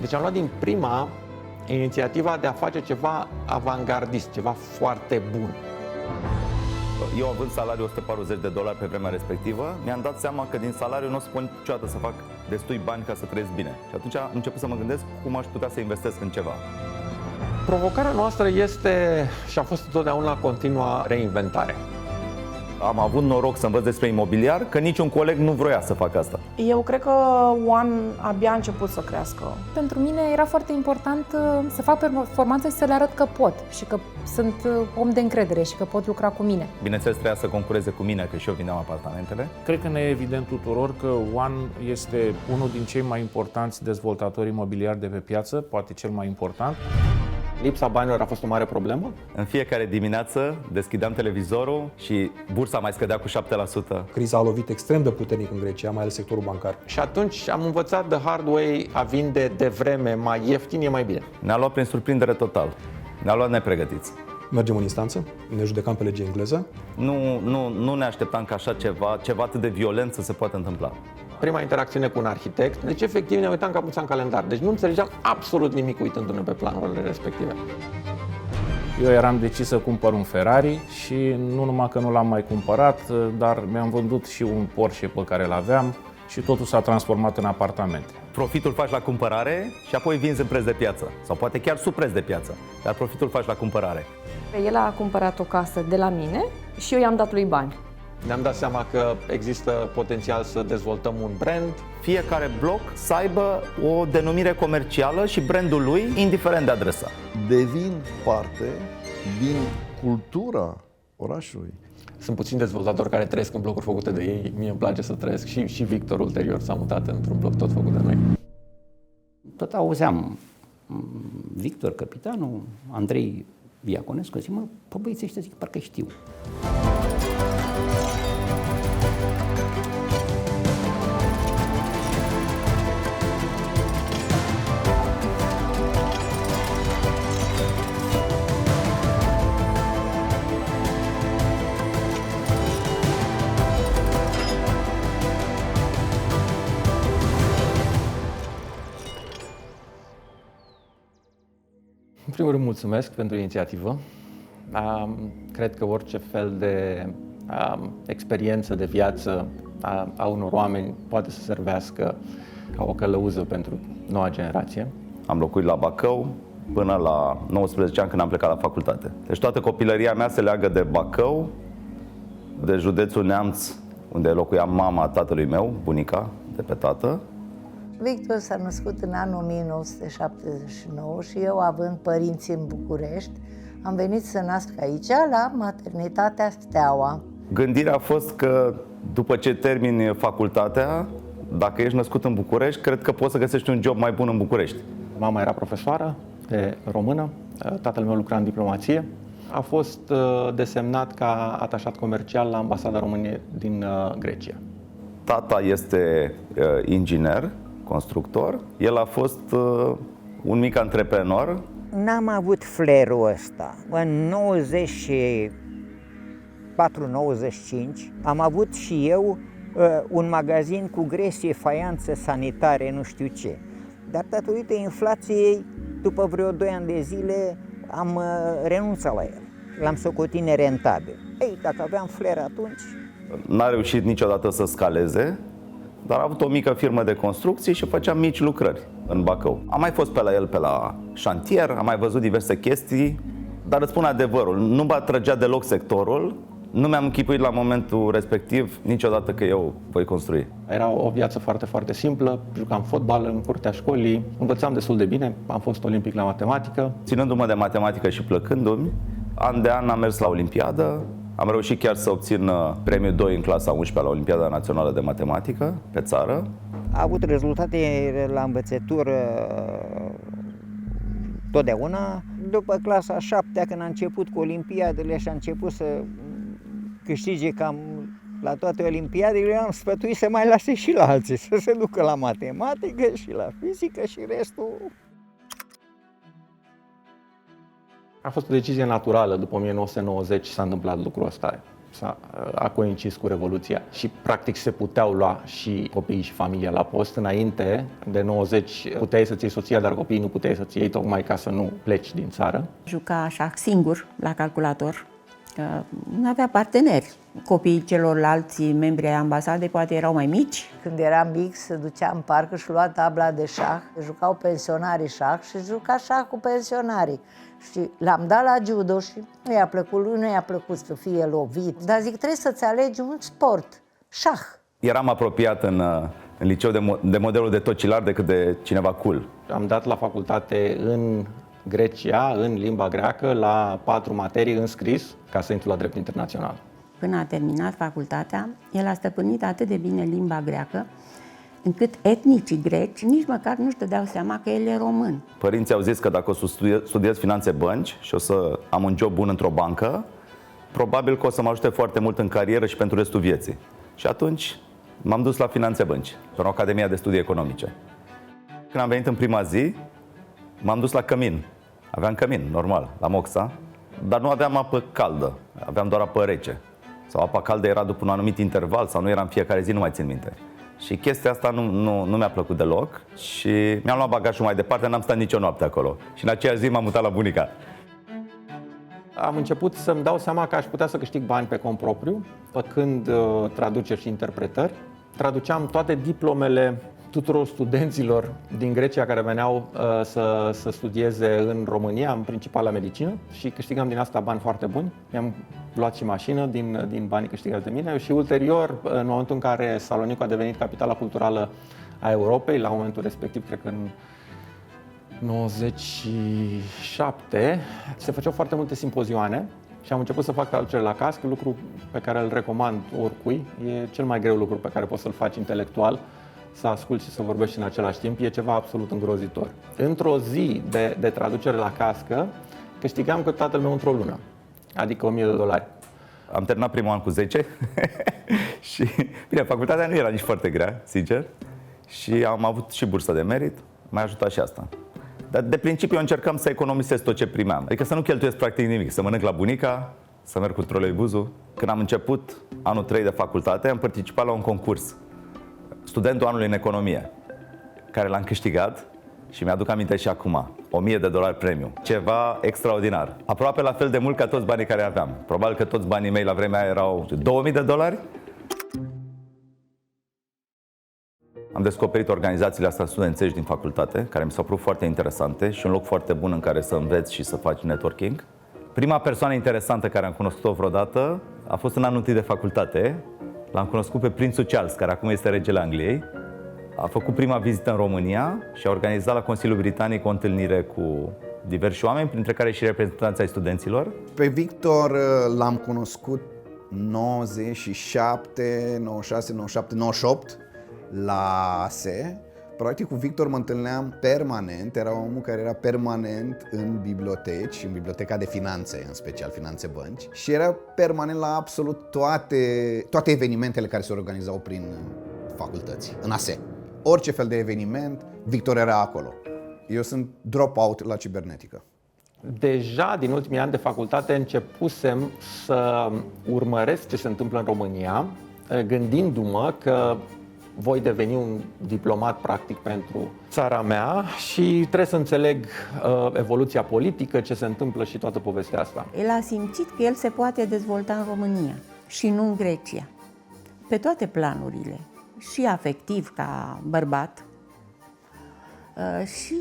Deci am luat din prima inițiativa de a face ceva avangardist, ceva foarte bun. Eu având salariul $140 pe vremea respectivă, mi-am dat seama că din salariu nu o să pot niciodată să fac destui bani ca să trăiesc bine. Și atunci am început să mă gândesc cum aș putea să investesc în ceva. Provocarea noastră este și a fost întotdeauna continua reinventare. Am avut noroc să învăț despre imobiliar, că niciun coleg nu vroia să facă asta. Eu cred că One abia a început să crească. Pentru mine era foarte important să fac performanță și să le arăt că pot și că sunt om de încredere și că pot lucra cu mine. Bineînțeles, trebuia să concureze cu mine, că și eu vindeam apartamentele. Cred că ne e evident tuturor că One este unul din cei mai importanți dezvoltatori imobiliari de pe piață, poate cel mai important. Lipsa banilor a fost o mare problemă? În fiecare dimineață deschideam televizorul și bursa mai scădea cu 7%. Criza a lovit extrem de puternic în Grecia, mai ales sectorul bancar. Și atunci am învățat the hard way, a vinde devreme mai ieftin e mai bine. Ne-a luat prin surprindere total. Ne-a luat nepregătiți. Mergem în instanță, ne judecăm pe legea engleză. Nu ne așteptam ca așa ceva atât de violent să se poată întâmpla. Prima interacțiune cu un arhitect, deci efectiv ne uitam ca puțin în calendar. Deci nu înțelegeam absolut nimic uitându-ne pe planurile respective. Eu eram decis să cumpăr un Ferrari și nu numai că nu l-am mai cumpărat, dar mi-am vândut și un Porsche pe care îl aveam și totul s-a transformat în apartamente. Profitul faci la cumpărare și apoi vinzi în preț de piață. Sau poate chiar sub preț de piață, dar profitul faci la cumpărare. El a cumpărat o casă de la mine și eu i-am dat lui bani. Ne-am dat seama că există potențial să dezvoltăm un brand. Fiecare bloc să aibă o denumire comercială și brandul lui, indiferent de adresa. Devin parte din cultura orașului. Sunt puțini dezvoltatori care trăiesc în blocuri făcute de ei. Mie îmi place să trăiesc și Victor ulterior s-a mutat într-un bloc tot făcut de noi. Tot auzeam Victor, capitanul, Andrei Iaconescu, zic, mă, pe băieții ăștia zic, parcă știu. În primul rând, mulțumesc pentru inițiativă. Cred că orice fel de experiență de viață a unor oameni poate să servească ca o călăuză pentru noua generație. Am locuit la Bacău până la 19 ani când am plecat la facultate. Deci toată copilăria mea se leagă de Bacău, de județul Neamț, unde locuia mama tatălui meu, bunica de pe tată. Victor s-a născut în anul 1979 și eu, având părinți în București, am venit să nasc aici, la maternitatea Steaua. Gândirea a fost că după ce termini facultatea, dacă ești născut în București, cred că poți să găsești un job mai bun în București. Mama era profesoară de română, tatăl meu lucra în diplomație. A fost desemnat ca atașat comercial la Ambasada României din Grecia. Tata este inginer, constructor. El a fost un mic antreprenor. N-am avut flair-ul ăsta. În 94-95 am avut și eu un magazin cu gresie, faianță, sanitare, nu știu ce. Dar datorită inflației, după vreo 2 ani de zile, am renunțat la el. L-am socotit nerentabil. Ei, dacă aveam flair atunci... N-a reușit niciodată să scaleze, dar a avut o mică firmă de construcții și făceam mici lucrări în Bacău. Am mai fost pe la el pe la șantier, am mai văzut diverse chestii, dar îți spun adevărul, nu mă atrăgea deloc sectorul, nu mi-am închipuit la momentul respectiv niciodată că eu voi construi. Era o viață foarte, foarte simplă, jucam fotbal în curtea școlii, învățam destul de bine, am fost olimpic la matematică. Ținându-mă de matematică și plăcându-mi, an de an am mers la Olimpiadă. Am reușit chiar să obțin premiul 2 în clasa 11 la Olimpiada Națională de Matematică, pe țară. A avut rezultate la învățătură totdeauna. După clasa 7-a, când a început cu Olimpiadele și a început să câștige cam la toate Olimpiadele, am sfătuit să mai lase și la alții, să se ducă la matematică și la fizică și restul. A fost o decizie naturală, după 1990 s-a întâmplat lucrul ăsta. a coincis cu Revoluția și practic se puteau lua și copiii și familia la post. Înainte de 90 puteai să-ți iei soția, dar copiii nu puteai să-ți iei tocmai ca să nu pleci din țară. Juca șah singur la calculator, că nu avea parteneri. Copiii celorlalți membri ai ambasadei poate erau mai mici. Când eram mic, se ducea în parc și lua tabla de șah, jucau pensionarii șah și juca șah cu pensionarii. Și l-am dat la judo și nu i-a plăcut, lui nu i-a plăcut să fie lovit. Dar zic, trebuie să-ți alegi un sport, șah. Eram apropiat în liceu de modelul de tocilar decât de cineva cool. Am dat la facultate în Grecia, în limba greacă, la 4 materii înscris ca să intru la drept internațional. Până a terminat facultatea, el a stăpânit atât de bine limba greacă, încât etnicii greci nici măcar nu-și dădeau seama că el e român. Părinții au zis că dacă o să studiez finanțe bănci și o să am un job bun într-o bancă, probabil că o să mă ajute foarte mult în carieră și pentru restul vieții. Și atunci m-am dus la finanțe bănci, în Academia de Studii Economice. Când am venit în prima zi, m-am dus la cămin. Aveam cămin, normal, la Moxa, dar nu aveam apă caldă, aveam doar apă rece. Sau apa caldă era după un anumit interval sau nu era în fiecare zi, nu mai țin minte. Și chestia asta nu mi-a plăcut deloc și mi-am luat bagajul mai departe, n-am stat nicio noapte acolo. Și în aceea zi m-am mutat la bunica. Am început să-mi dau seama că aș putea să câștig bani pe cont propriu, făcând traduceri și interpretări. Traduceam toate diplomele tuturor studenților din Grecia care veneau să studieze în România, în principal la medicină, și câștigam din asta bani foarte buni. Mi-am luat și mașină din banii câștigați de mine și ulterior, în momentul în care Salonicul a devenit capitala culturală a Europei, la momentul respectiv, cred că în 97, se făceau foarte multe simpozioane și am început să fac traducere la cască, lucru pe care îl recomand oricui. E cel mai greu lucru pe care poți să-l faci intelectual, să asculți și să vorbești în același timp. E ceva absolut îngrozitor. Într-o zi de traducere la cască, câștigam cu tatăl meu într-o lună, adică $1000. Am terminat primul an cu 10 și, bine, facultatea nu era nici foarte grea, sincer, și am avut și bursă de merit, m-a ajutat și asta. Dar de principiu eu încercam să economisesc tot ce primeam, adică să nu cheltuiesc practic nimic, să mănânc la bunica, să merg cu troleibuzul. Când am început anul 3 de facultate, am participat la un concurs, studentul anului în economie, care l-am câștigat și mi-aduc aminte și acum, $1000 premiu. Ceva extraordinar. Aproape la fel de mult ca toți banii care aveam. Probabil că toți banii mei la vremea aia erau $2000. Am descoperit organizațiile astea studențești din facultate, care mi s-au părut foarte interesante și un loc foarte bun în care să înveți și să faci networking. Prima persoană interesantă care am cunoscut-o vreodată a fost în anul 1 de facultate. L-am cunoscut pe prințul Charles, care acum este regele Angliei. A făcut prima vizită în România și a organizat la Consiliul Britanic o întâlnire cu diversi oameni, printre care și reprezentanții ai studenților. Pe Victor l-am cunoscut 97, 96, 97, 98 la ASE. Practic cu Victor mă întâlneam permanent, era omul care era permanent în biblioteci, în biblioteca de finanțe, în special finanțe bănci, și era permanent la absolut toate evenimentele care se organizau prin facultăți, în ASE. Orice fel de eveniment, Victor era acolo. Eu sunt drop-out la cibernetică. Deja din ultimii ani de facultate începusem să urmăresc ce se întâmplă în România, gândindu-mă că voi deveni un diplomat practic pentru țara mea și trebuie să înțeleg evoluția politică, ce se întâmplă și toată povestea asta. El a simțit că el se poate dezvolta în România și nu în Grecia, pe toate planurile, și afectiv ca bărbat și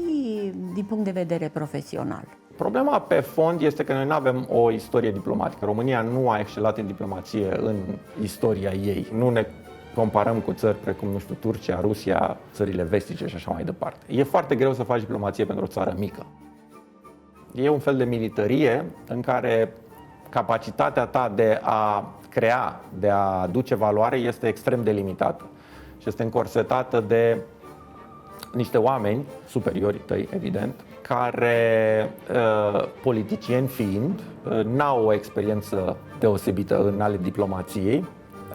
din punct de vedere profesional. Problema pe fond este că noi nu avem o istorie diplomatică. România nu a excelat în diplomație în istoria ei. Nu ne comparăm cu țări precum, nu știu, Turcia, Rusia, țările vestice și așa mai departe. E foarte greu să faci diplomație pentru o țară mică. E un fel de militarie în care capacitatea ta de a crea, de a aduce valoare este extrem de limitată și este încorsetată de niște oameni, superiorii tăi, evident, care, politicieni fiind, n-au o experiență deosebită în ale diplomației.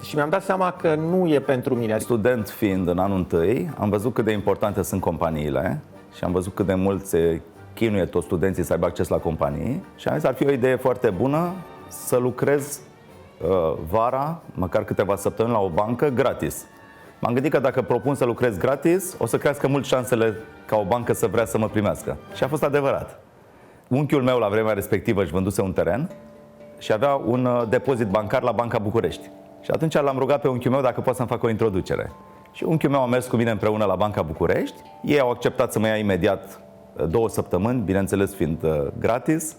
Și mi-am dat seama că nu e pentru mine. Student fiind în anul 1, am văzut cât de importante sunt companiile și am văzut cât de mult se chinuie toți studenții să aibă acces la companii și am zis ar fi o idee foarte bună să lucrez vara, măcar câteva săptămâni la o bancă, gratis. M-am gândit că dacă propun să lucrez gratis, o să crească mult șansele ca o bancă să vrea să mă primească. Și a fost adevărat. Unchiul meu la vremea respectivă își vânduse un teren și avea un depozit bancar la Banca București. Și atunci l-am rugat pe unchiul meu dacă poate să-mi facă o introducere. Și unchiul meu a mers cu mine împreună la Banca București. Ei au acceptat să mă ia imediat 2 săptămâni, bineînțeles fiind gratis.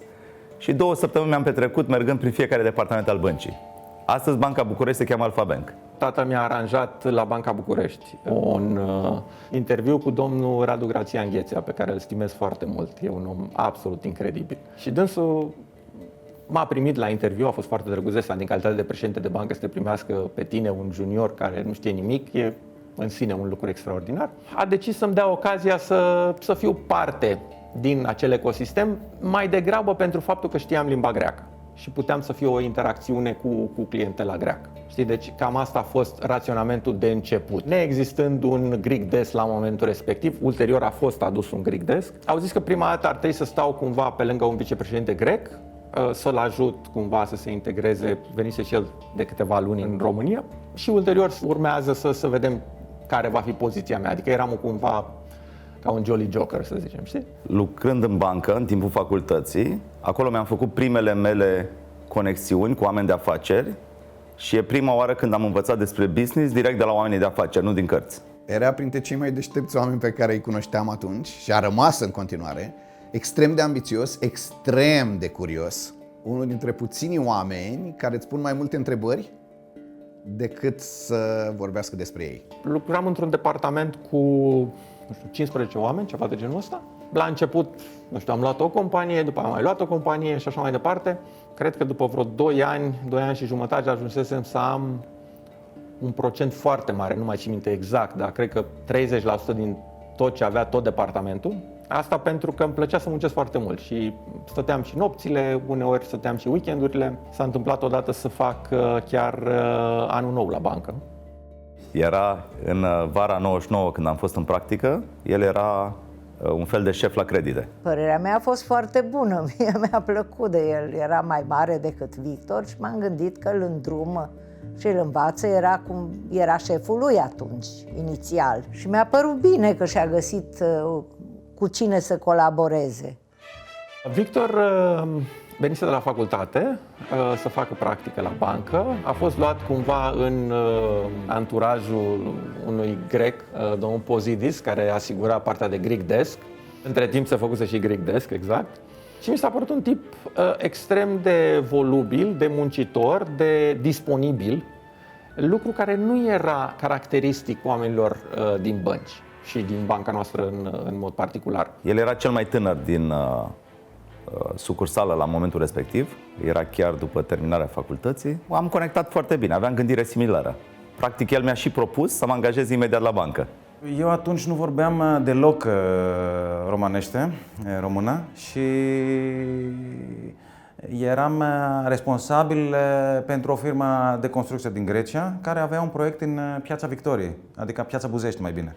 Și 2 săptămâni mi-am petrecut mergând prin fiecare departament al băncii. Astăzi Banca București se cheamă Alpha Bank. Tata mi-a aranjat la Banca București un interviu cu domnul Radu Grațian Ghețea, pe care îl stimez foarte mult. E un om absolut incredibil. Și dânsul m-a primit la interviu, a fost foarte drăguț, din calitate de președinte de bancă, să te primească pe tine, un junior care nu știe nimic, e în sine un lucru extraordinar. A decis să-mi dea ocazia să fiu parte din acel ecosistem, mai degrabă pentru faptul că știam limba greacă și puteam să fie o interacțiune cu clientela greacă. Știi? Deci cam asta a fost raționamentul de început. Neexistând un Greek desk la momentul respectiv, ulterior a fost adus un Greek desk. Au zis că prima dată ar trebui să stau cumva pe lângă un vicepreședinte grec, să-l ajut cumva să se integreze, venise și el de câteva luni în România și ulterior urmează să vedem care va fi poziția mea. Adică eram cumva ca un jolly joker, să zicem, știi? Lucrând în bancă, în timpul facultății, acolo mi-am făcut primele mele conexiuni cu oameni de afaceri și e prima oară când am învățat despre business direct de la oamenii de afaceri, nu din cărți. Era printre cei mai deștepți oameni pe care îi cunoșteam atunci și a rămas în continuare, extrem de ambițios, extrem de curios. Unul dintre puținii oameni care îți pun mai multe întrebări decât să vorbească despre ei. Lucram într-un departament cu 15 oameni, ceva de genul ăsta. La început, am luat o companie, după am mai luat o companie și așa mai departe. Cred că după vreo 2 ani și jumătate ajunsesem să am un procent foarte mare, nu mai țin minte exact, dar cred că 30% din tot ce avea tot departamentul. Asta pentru că îmi plăcea să muncesc foarte mult și stăteam și nopțile, uneori stăteam și weekendurile. S-a întâmplat odată să fac chiar anul nou la bancă. Era în vara 99 când am fost în practică, el era un fel de șef la credite. Părerea mea a fost foarte bună, mie mi-a plăcut de el, era mai mare decât Victor și m-am gândit că îl îndrumă și îl învață, era cum era șeful lui atunci, inițial. Și mi-a părut bine că și-a găsit cu cine să colaboreze. Victor venise de la facultate să facă practică la bancă. A fost luat cumva în anturajul unui grec, domnul Pozidis, care asigura partea de Greek Desk. Între timp se făcuse și Greek Desk, exact. Și mi s-a părut un tip extrem de volubil, de muncitor, de disponibil, lucru care nu era caracteristic oamenilor din bănci și din banca noastră în mod particular. El era cel mai tânăr din sucursală la momentul respectiv, era chiar după terminarea facultății. Am conectat foarte bine, aveam gândire similară. Practic, el mi-a și propus să mă angajez imediat la bancă. Eu atunci nu vorbeam deloc romanește, română, și eram responsabil pentru o firmă de construcție din Grecia, care avea un proiect în Piața Victoriei, adică Piața Buzești mai bine.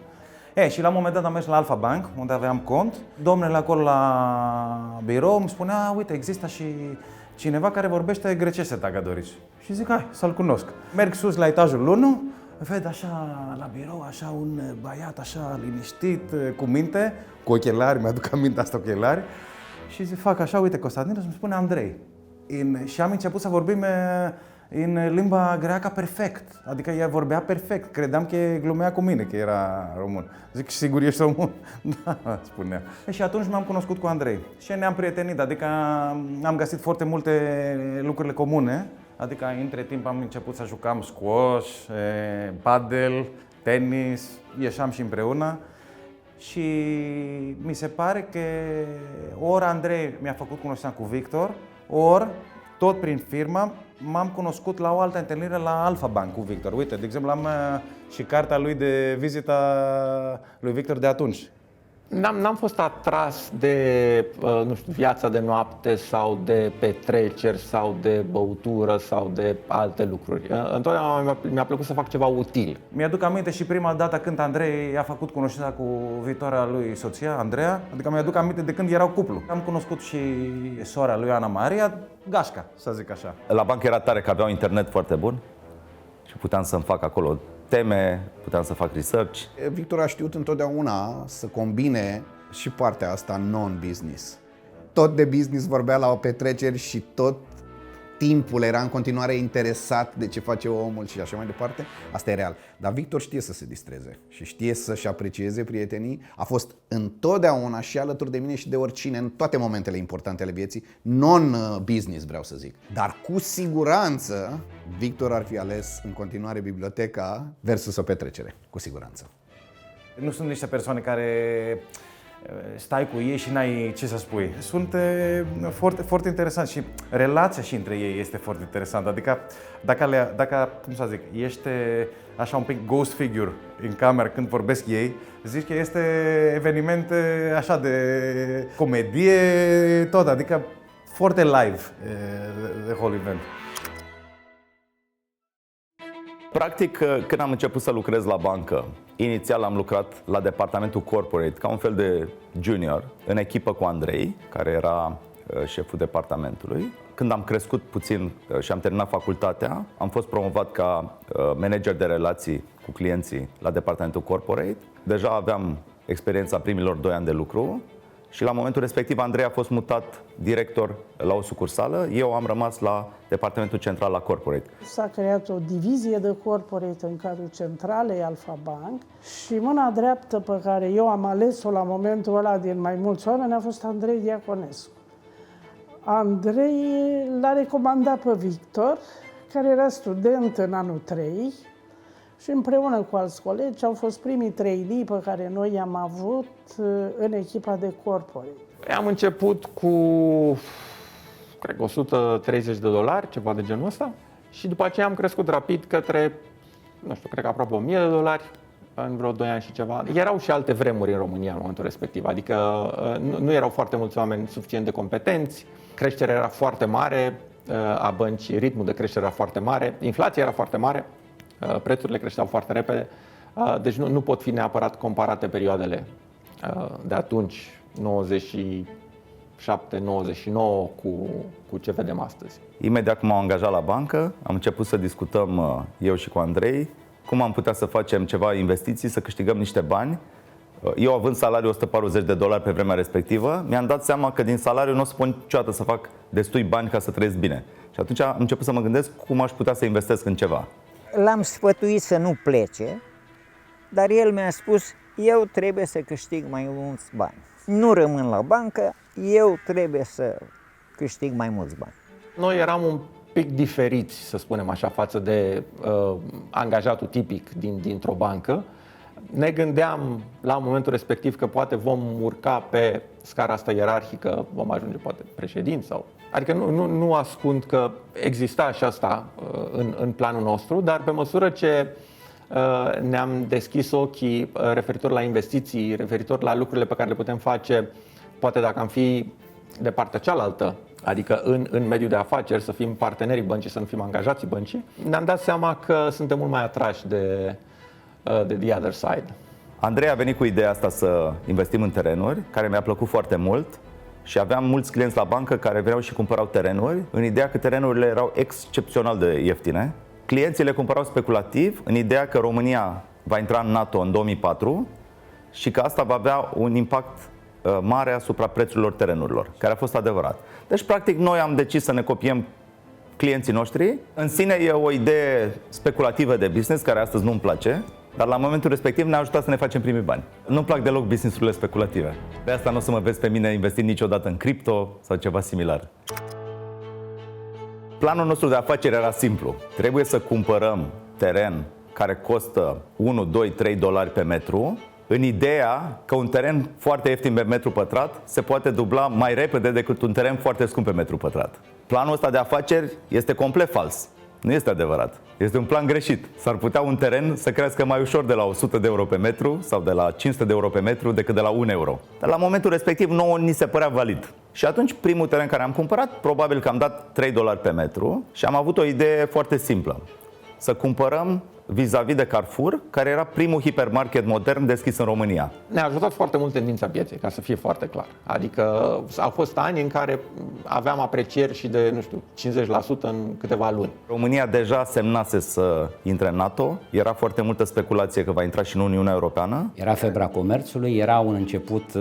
Și la un moment dat am mers la Alpha Bank, unde aveam cont. Domnule acolo la birou îmi spunea, uite, există și cineva care vorbește grecește, dacă doriți. Și zic, hai, să-l cunosc. Merg sus la etajul 1, ved așa la birou, așa un băiat, așa liniștit, cu minte, cu ochelari, mi-aduc aminte asta, ochelari. Și zic, fac așa, uite, Constantinos îmi spune Andrei. Și am început să vorbim în limba greacă perfect, adică ea vorbea perfect, credeam că glumea cu mine, că era român. Zic, sigur ești român? Da, spunea. Și atunci m-am cunoscut cu Andrei și ne-am prietenit, adică am găsit foarte multe lucruri comune, adică între timp am început să jucam squash, padel, tenis, ieșeam și împreună și mi se pare că ori Andrei mi-a făcut cunoștință cu Victor, ori tot prin firmă m-am cunoscut la o altă întâlnire la Alpha Bank cu Victor. Uite, de exemplu, am și cartea lui de vizită lui Victor de atunci. N-am fost atras de, nu știu, viața de noapte sau de petreceri sau de băutură sau de alte lucruri. Întotdeauna mi-a plăcut să fac ceva util. Mi-aduc aminte și prima dată când Andrei a făcut cunoștința cu viitoarea lui soția, Andreea, adică mi-aduc aminte de când erau cuplu. Am cunoscut și sora lui Ana Maria, gașca, să zic așa. La bancă era tare că aveau internet foarte bun și puteam să-mi fac acolo teme, puteam să fac research. Victor a știut întotdeauna să combine și partea asta non-business. Tot de business vorbea la petreceri și tot timpul era în continuare interesat de ce face omul și așa mai departe. Asta e real. Dar Victor știe să se distreze și știe să-și aprecieze prietenii. A fost întotdeauna și alături de mine și de oricine în toate momentele importante ale vieții, non-business vreau să zic. Dar cu siguranță Victor ar fi ales în continuare biblioteca versus o petrecere. Cu siguranță. Nu sunt niște persoane care stai cu ei și n-ai ce să spui. Sunt foarte, foarte interesanți și relația și între ei este foarte interesantă. Adică dacă cum să zic, ești așa un pic ghost figure în cameră când vorbesc ei, zici că este eveniment așa de comedie, tot, adică foarte live the whole event. Practic, când am început să lucrez la bancă, inițial am lucrat la departamentul corporate, ca un fel de junior, în echipă cu Andrei, care era șeful departamentului. Când am crescut puțin și am terminat facultatea, am fost promovat ca manager de relații cu clienții la departamentul corporate. Deja aveam experiența primilor 2 ani de lucru și la momentul respectiv Andrei a fost mutat director la o sucursală. Eu am rămas la departamentul central la corporate. S-a creat o divizie de corporate în cadrul centralei Alpha Bank și mâna dreaptă pe care eu am ales-o la momentul ăla din mai mulți oameni a fost Andrei Diaconescu. Andrei l-a recomandat pe Victor, care era student în anul 3 și împreună cu alți colegi au fost primii trainee pe care noi i-am avut în echipa de corporate. Am început cu, cred că $130, ceva de genul ăsta, și după aceea am crescut rapid către, nu știu, cred că aproape $1000 în vreo 2 ani și ceva. Erau și alte vremuri în România în momentul respectiv, adică nu erau foarte mulți oameni suficient de competenți, creșterea era foarte mare a băncii, ritmul de creștere era foarte mare, inflația era foarte mare, prețurile creșteau foarte repede, deci nu pot fi neapărat comparate perioadele de atunci, 97, 99 cu ce vedem astăzi. Imediat cum m-am angajat la bancă, am început să discutăm eu și cu Andrei cum am putea să facem ceva investiții, să câștigăm niște bani. Eu având salariu $140 pe vremea respectivă, mi-am dat seama că din salariu nu o să pot niciodată să fac destui bani ca să trăiesc bine. Și atunci am început să mă gândesc cum aș putea să investesc în ceva. L-am sfătuit să nu plece, dar el mi-a spus, eu trebuie să câștig mai mulți bani. Nu rămân la bancă, eu trebuie să câștig mai mulți bani. Noi eram un pic diferiți, să spunem așa, față de angajatul tipic dintr-o bancă. Ne gândeam la momentul respectiv că poate vom urca pe scara asta ierarhică, vom ajunge poate președinți sau... Adică nu ascund că exista și asta în planul nostru, dar pe măsură ce ne-am deschis ochii referitor la investiții, referitor la lucrurile pe care le putem face, poate dacă am fi de partea cealaltă, adică în mediul de afaceri, să fim partenerii băncii, să nu fim angajații băncii, ne-am dat seama că suntem mult mai atrași de the other side. Andrei a venit cu ideea asta să investim în terenuri, care mi-a plăcut foarte mult și aveam mulți clienți la bancă care veneau și cumpărau terenuri, în ideea că terenurile erau excepțional de ieftine. Clienții le cumpărau speculativ, în ideea că România va intra în NATO în 2004 și că asta va avea un impact mare asupra prețurilor terenurilor, care a fost adevărat. Deci, practic, noi am decis să ne copiem clienții noștri. În sine e o idee speculativă de business, care astăzi nu-mi place, dar la momentul respectiv ne-a ajutat să ne facem primii bani. Nu-mi plac deloc business-urile speculative. De asta nu o să mă vezi pe mine investind niciodată în cripto sau ceva similar. Planul nostru de afaceri era simplu. Trebuie să cumpărăm teren care costă 1, 2, 3 dolari pe metru, în ideea că un teren foarte ieftin pe metru pătrat se poate dubla mai repede decât un teren foarte scump pe metru pătrat. Planul ăsta de afaceri este complet fals. Nu este adevărat. Este un plan greșit. S-ar putea un teren să crească mai ușor de la 100 de euro pe metru sau de la 500 de euro pe metru decât de la 1 euro. Dar la momentul respectiv nouă ni se părea valid. Și atunci primul teren care am cumpărat, probabil că am dat $3 pe metru și am avut o idee foarte simplă. Să cumpărăm vis-a-vis de Carrefour, care era primul hipermarket modern deschis în România. Ne-a ajutat foarte mult tendința pieței, ca să fie foarte clar. Adică au fost ani în care aveam aprecieri și de, nu știu, 50% în câteva luni. România deja semnase să intre în NATO, era foarte multă speculație că va intra și în Uniunea Europeană. Era febra comerțului, era un început,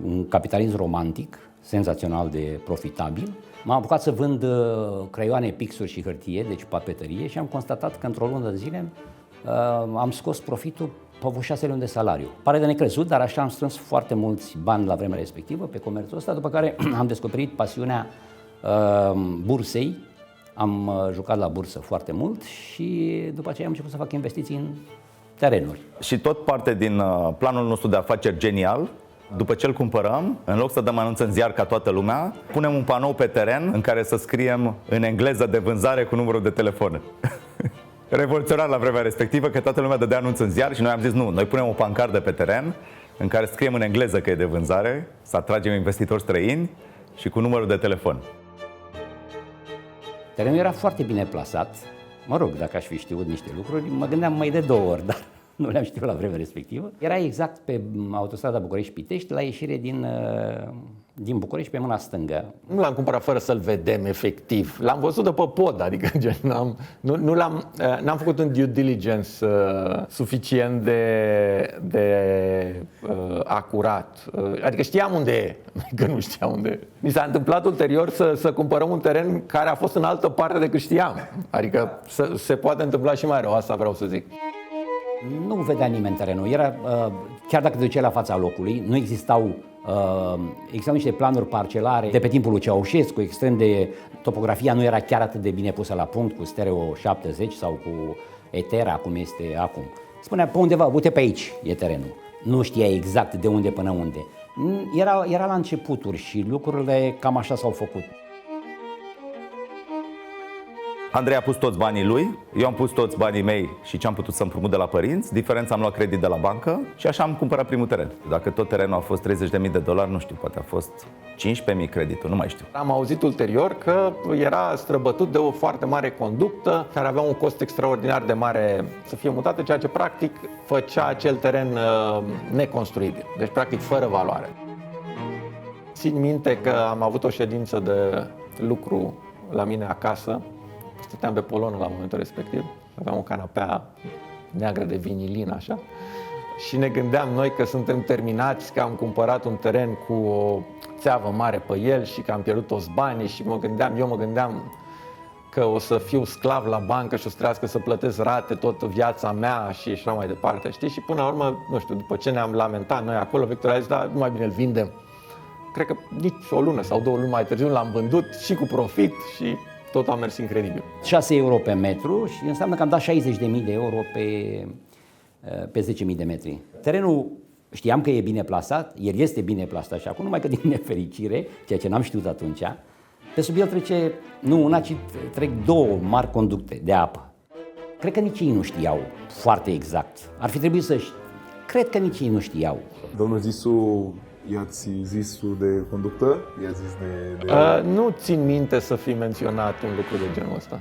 un capitalism romantic, senzațional de profitabil. M-am apucat să vând creioane, pixuri și hârtie, deci papetărie, și am constatat că într-o lună de zile am scos profitul pe 6 luni de salariu. Pare de necrezut, dar așa am strâns foarte mulți bani la vremea respectivă pe comerțul ăsta, după care am descoperit pasiunea bursei. Am jucat la bursă foarte mult și după aceea am început să fac investiții în terenuri. Și tot parte din planul nostru de afaceri genial. După ce îl cumpărăm, în loc să dăm anunț în ziar ca toată lumea, punem un panou pe teren în care să scriem în engleză de vânzare cu numărul de telefon. Revoluționar la vremea respectivă, că toată lumea dădea anunț în ziar și noi am zis nu, noi punem o pancardă pe teren în care scriem în engleză că e de vânzare, să atragem investitori străini și cu numărul de telefon. Terenul era foarte bine plasat. Mă rog, dacă aș fi știut niște lucruri, mă gândeam mai de 2 ori, dar nu le-am știut la vremea respectivă. Era exact pe autostrada București-Pitești, la ieșire din București pe mâna stângă. Nu l-am cumpărat fără să-l vedem efectiv. L-am văzut de pe pod, adică gen, n-am făcut un due diligence suficient de acurat. Adică știam unde e, că nu știam unde e. Mi s-a întâmplat ulterior să cumpărăm un teren care a fost în altă parte decât știam. Adică se poate întâmpla și mai rău, asta vreau să zic. Nu vedea nimeni terenul. Era, chiar dacă te duceai la fața locului, nu existau niște planuri parcelare de pe timpul lui Ceaușescu, extrem de... Topografia nu era chiar atât de bine pusă la punct cu Stereo 70 sau cu Etera, cum este acum. Spunea pe undeva, uite pe aici e terenul. Nu știa exact de unde până unde. Era la începuturi și lucrurile cam așa s-au făcut. Andrei a pus toți banii lui, eu am pus toți banii mei și ce am putut să împrumut de la părinți, diferența am luat credit de la bancă și așa am cumpărat primul teren. Dacă tot terenul a fost $30.000, nu știu, poate a fost 15.000 creditul, nu mai știu. Am auzit ulterior că era străbătut de o foarte mare conductă care avea un cost extraordinar de mare să fie mutată, ceea ce practic făcea acel teren neconstruibil, deci practic fără valoare. Țin minte că am avut o ședință de lucru la mine acasă. Stăteam pe polonă la momentul respectiv, aveam o canapea neagră de vinilin, așa, și ne gândeam noi că suntem terminați, că am cumpărat un teren cu o țeavă mare pe el și că am pierdut toți banii și eu mă gândeam că o să fiu sclav la bancă și o să trească să plătesc rate tot viața mea și așa mai departe, știi? Și până la urmă, nu știu, după ce ne-am lamentat noi acolo, Victor a zis, da, nu mai bine îl vindem. Cred că nici o lună sau 2 luni mai târziu l-am vândut și cu profit și tot a mers incredibil. 6 euro pe metru și înseamnă că am dat 60.000 de euro pe 10.000 de metri. Terenul știam că e bine plasat, el este bine plasat și acum, numai că din nefericire, ceea ce n-am știut atunci, pe sub el trece, nu una, ci trec 2 mari conducte de apă. Cred că nici ei nu știau foarte exact. Ar fi trebuit să cred că nici ei nu știau. Domnul Zisu, i-ați zis de conductă? I-ați zis de... Nu țin minte să fi menționat un lucru de genul ăsta.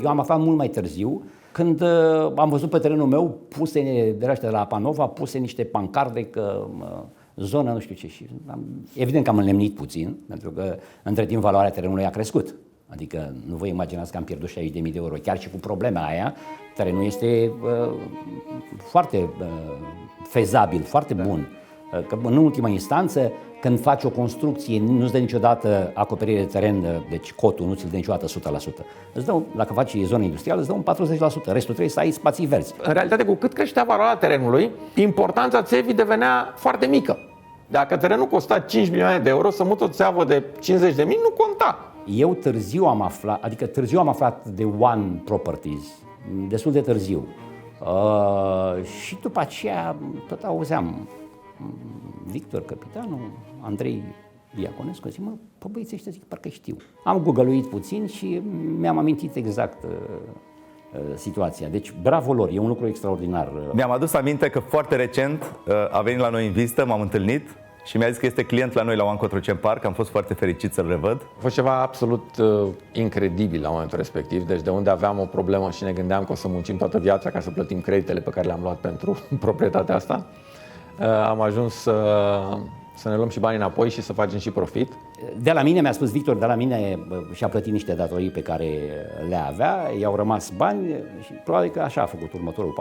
Eu am aflat mult mai târziu, când am văzut pe terenul meu puse de la Apanova, puse niște pancarde că zonă nu știu ce. Și evident că am înlemnit puțin, pentru că între timp valoarea terenului a crescut. Adică nu vă imaginați că am pierdut 60.000 de euro, chiar și cu problema aia, terenul este foarte fezabil, foarte bun. Că în ultima instanță, când faci o construcție, nu-ți dă niciodată acoperire de teren, deci cotul nu ți-l dă niciodată 100%. Îți dă, dacă faci zonă industrială, îți dă un 40%, restul trebuie să ai spații verzi. În realitate, cu cât creștea valoarea terenului, importanța țevii devenea foarte mică. Dacă terenul costa 5 milioane de euro, să mut o țeavă de 50.000 nu conta. Eu târziu am aflat de One Properties, destul de târziu. Și după aceea tot auzeam Victor, capitanul, Andrei Diaconescu, zic, mă, pe băieții ăștia, zic, parcă știu. Am googăluit puțin și mi-am amintit exact situația. Deci, bravo lor, e un lucru extraordinar. Mi-am adus aminte că foarte recent a venit la noi în vizită, m-am întâlnit și mi-a zis că este client la noi la One Cotroceni Park. Am fost foarte fericit să-l revăd. A fost ceva absolut incredibil la momentul respectiv, deci de unde aveam o problemă și ne gândeam că o să muncim toată viața ca să plătim creditele pe care le-am luat pentru proprietatea asta, am ajuns să ne luăm și banii înapoi și să facem și profit. De la mine, mi-a spus Victor, de la mine și-a plătit niște datorii pe care le avea, i-au rămas bani și probabil că așa a făcut următorul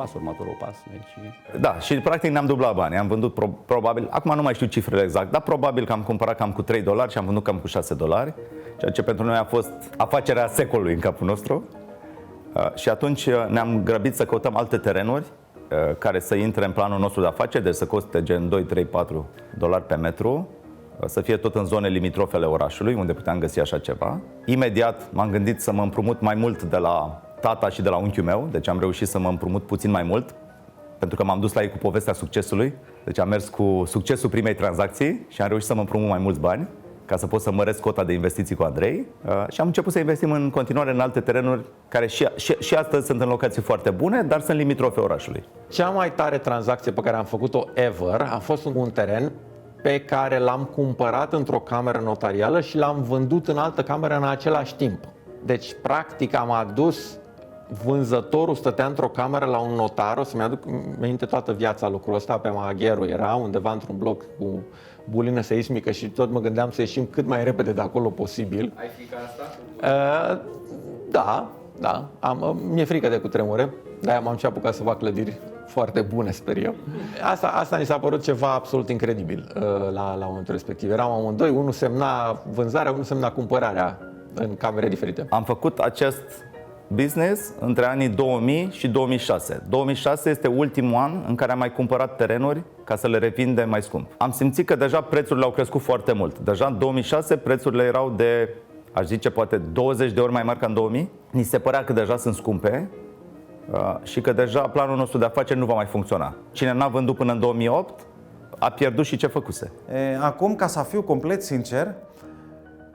pas. Deci... Da, și practic ne-am dublat bani. Am vândut probabil, acum nu mai știu cifrele exact, dar probabil că am cumpărat cam cu $3 și am vândut cam cu $6, ceea ce pentru noi a fost afacerea secolului în capul nostru. Și atunci ne-am grăbit să căutăm alte terenuri care să intre în planul nostru de afaceri, deci să coste gen 2, 3, $4 pe metru, să fie tot în zone limitrofe ale orașului, unde puteam găsi așa ceva. Imediat m-am gândit să mă împrumut mai mult de la tata și de la unchiul meu, deci am reușit să mă împrumut puțin mai mult, pentru că m-am dus la ei cu povestea succesului, deci am mers cu succesul primei tranzacții și am reușit să mă împrumut mai mulți bani, ca să pot să măresc cota de investiții cu Andrei și am început să investim în continuare în alte terenuri care și astăzi sunt în locații foarte bune, dar sunt limitrofe orașului. Cea mai tare tranzacție pe care am făcut-o ever a fost un teren pe care l-am cumpărat într-o cameră notarială și l-am vândut în altă cameră în același timp. Deci, practic, am adus vânzătorul, stătea într-o cameră la un notar, o să-mi aduc minte toată viața lucrul ăsta, pe Magheru era, undeva într-un bloc cu bulină seismică și tot mă gândeam să ieșim cât mai repede de acolo posibil. Ai frica asta? Da. Mi-e frică de cutremure, de-aia m-am și apucat să fac clădiri foarte bune, sper eu. Asta mi s-a părut ceva absolut incredibil la momentul respectiv. Eram amândoi, unul semna vânzarea, unul semna cumpărarea în camere diferite. Am făcut acest business între anii 2000 și 2006. 2006 este ultimul an în care am mai cumpărat terenuri ca să le revindem mai scump. Am simțit că deja prețurile au crescut foarte mult. Deja în 2006 prețurile erau de, aș zice, poate 20 de ori mai mari ca în 2000. Ni se părea că deja sunt scumpe și că deja planul nostru de afaceri nu va mai funcționa. Cine n-a vândut până în 2008 a pierdut și ce făcuse. Acum, ca să fiu complet sincer,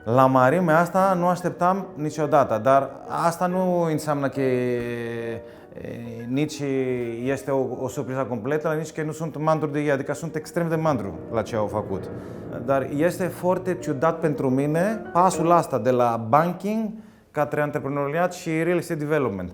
la mărimea asta nu așteptam niciodată, dar asta nu înseamnă că nici este o surpriză completă, nici că nu sunt mândru de ei, adică sunt extrem de mândru la ce au făcut. Dar este foarte ciudat pentru mine pasul ăsta de la banking către antreprenoriat și real estate development.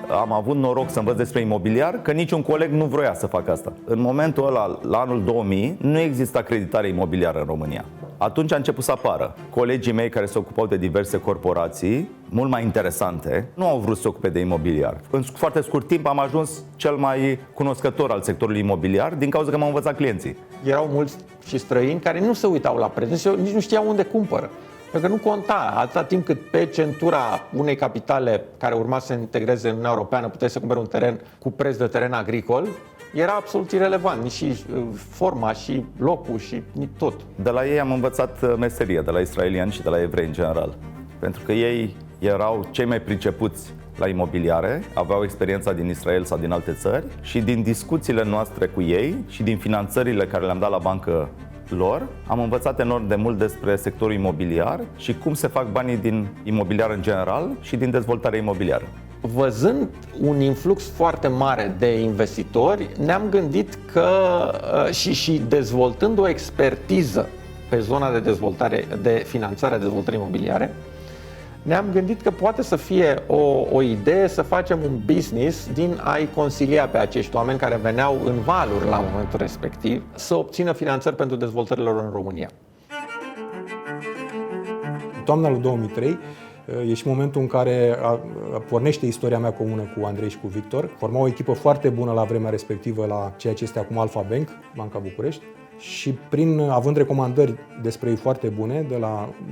Am avut noroc să învăț despre imobiliar, că niciun coleg nu vroia să facă asta. În momentul ăla, la anul 2000, nu exista creditare imobiliară în România. Atunci a început să apară. Colegii mei care se ocupau de diverse corporații, mult mai interesante, nu au vrut să se ocupe de imobiliar. În foarte scurt timp am ajuns cel mai cunoscător al sectorului imobiliar din cauza că m-au învățat clienții. Erau mulți și străini care nu se uitau la preț, nici nu știau unde cumpără. Pentru că nu conta, atâta timp cât pe centura unei capitale care urma să se integreze în Uniunea Europeană puteai să cumperi un teren cu preț de teren agricol, era absolut irelevant, nici și forma, și locul, și tot. De la ei am învățat meserie, de la israelieni și de la evrei în general. Pentru că ei erau cei mai pricepuți la imobiliare, aveau experiența din Israel sau din alte țări și din discuțiile noastre cu ei și din finanțările care le-am dat la bancă lor, am învățat enorm de mult despre sectorul imobiliar și cum se fac banii din imobiliar în general și din dezvoltarea imobiliară. Văzând un influx foarte mare de investitori, ne-am gândit că și dezvoltând o expertiză pe zona de dezvoltare, de finanțare a dezvoltării imobiliare, ne-am gândit că poate să fie o idee să facem un business din a-i consilia pe acești oameni care veneau în valuri la momentul respectiv să obțină finanțări pentru dezvoltările lor în România. Toamna lui 2003 e și momentul în care pornește istoria mea comună cu Andrei și cu Victor. Formau o echipă foarte bună la vremea respectivă la ceea ce este acum Alpha Bank, Banca București, și având recomandări despre ei foarte bune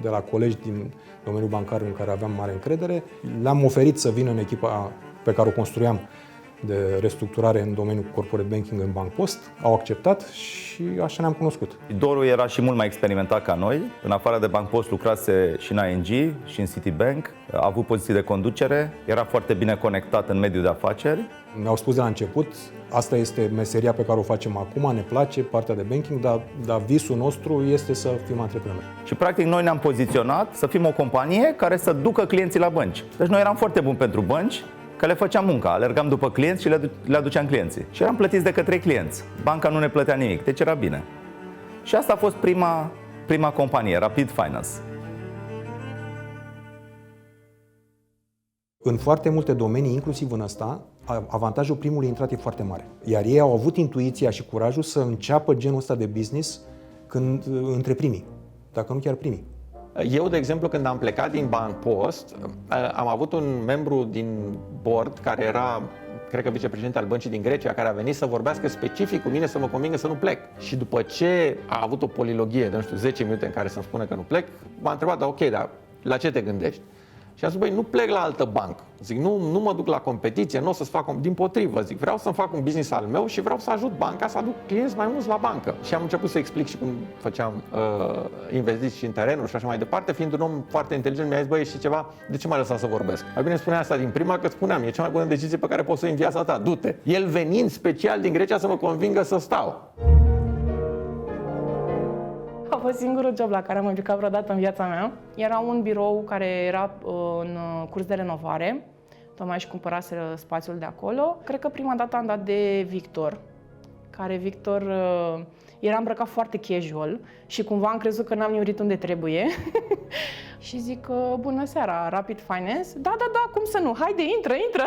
de la colegi din domeniul bancar în care aveam mare încredere, le-am oferit să vină în echipa pe care o construiam de restructurare în domeniul corporate banking în BancPost, au acceptat și așa ne-am cunoscut. Doru era și mult mai experimentat ca noi. În afară de BancPost lucrase și în ING și în Citibank, a avut poziții de conducere, era foarte bine conectat în mediul de afaceri. Ne-au spus de la început, asta este meseria pe care o facem acum, ne place partea de banking, dar visul nostru este să fim antreprenori. Și practic noi ne-am poziționat să fim o companie care să ducă clienții la bănci. Deci noi eram foarte buni pentru bănci, că le făceam munca, alergam după clienți și le aduceam clienții. Și eram plătiți de către clienți. Banca nu ne plătea nimic, deci era bine. Și asta a fost prima companie, Rapid Finance. În foarte multe domenii, inclusiv în ăsta, avantajul primului intrat e foarte mare. Iar ei au avut intuiția și curajul să înceapă genul ăsta de business între primii, dacă nu chiar primii. Eu, de exemplu, când am plecat din BancPost, am avut un membru din board care era, cred că vicepreședinte al băncii din Grecia, care a venit să vorbească specific cu mine să mă convingă să nu plec. Și după ce a avut o polilogie de, 10 minute în care să-mi spună că nu plec, m-a întrebat, ok, dar la ce te gândești? Și am zis, băi, nu plec la altă bancă. Zic, nu mă duc la competiție, nu o să-ți fac, dimpotrivă, zic, vreau să-mi fac un business al meu și vreau să ajut banca să aduc clienți mai mulți la bancă. Și am început să explic și cum făceam investiții și în terenuri și așa mai departe. Fiind un om foarte inteligent, mi-a zis, băi, și ceva, de ce m-ai lăsat să vorbesc? Mai bine spunea asta din prima, că spuneam, e cea mai bună decizie pe care poți să o iei în viața ta, du-te. El venind special din Grecia să mă convingă să stau. A fost singurul job la care am implicat vreodată în viața mea. Era un birou care era în curs de renovare. Tocmai își cumpărase spațiul de acolo. Cred că prima dată am dat de Victor, care Victor era îmbrăcat foarte casual și cumva am crezut că n-am nimerit unde trebuie. Și zic, bună seara, Rapid Finance? Da, cum să nu? Haide, intră!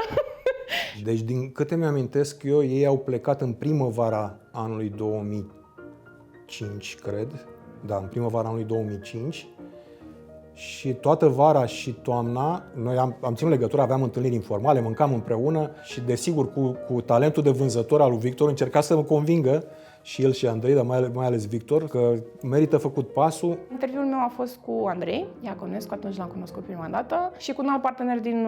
Deci, din câte mi-amintesc eu, ei au plecat în primăvara anului 2005, cred. Da, în primăvara anului 2005 și toată vara și toamna noi am ținut legătură, aveam întâlniri informale, mâncam împreună și desigur cu talentul de vânzător al lui Victor încerca să mă convingă și el și Andrei, dar mai ales Victor, că merită făcut pasul. Interviul meu a fost cu Andrei Iaconescu, atunci l-am cunoscut prima dată, și cu un alt partener din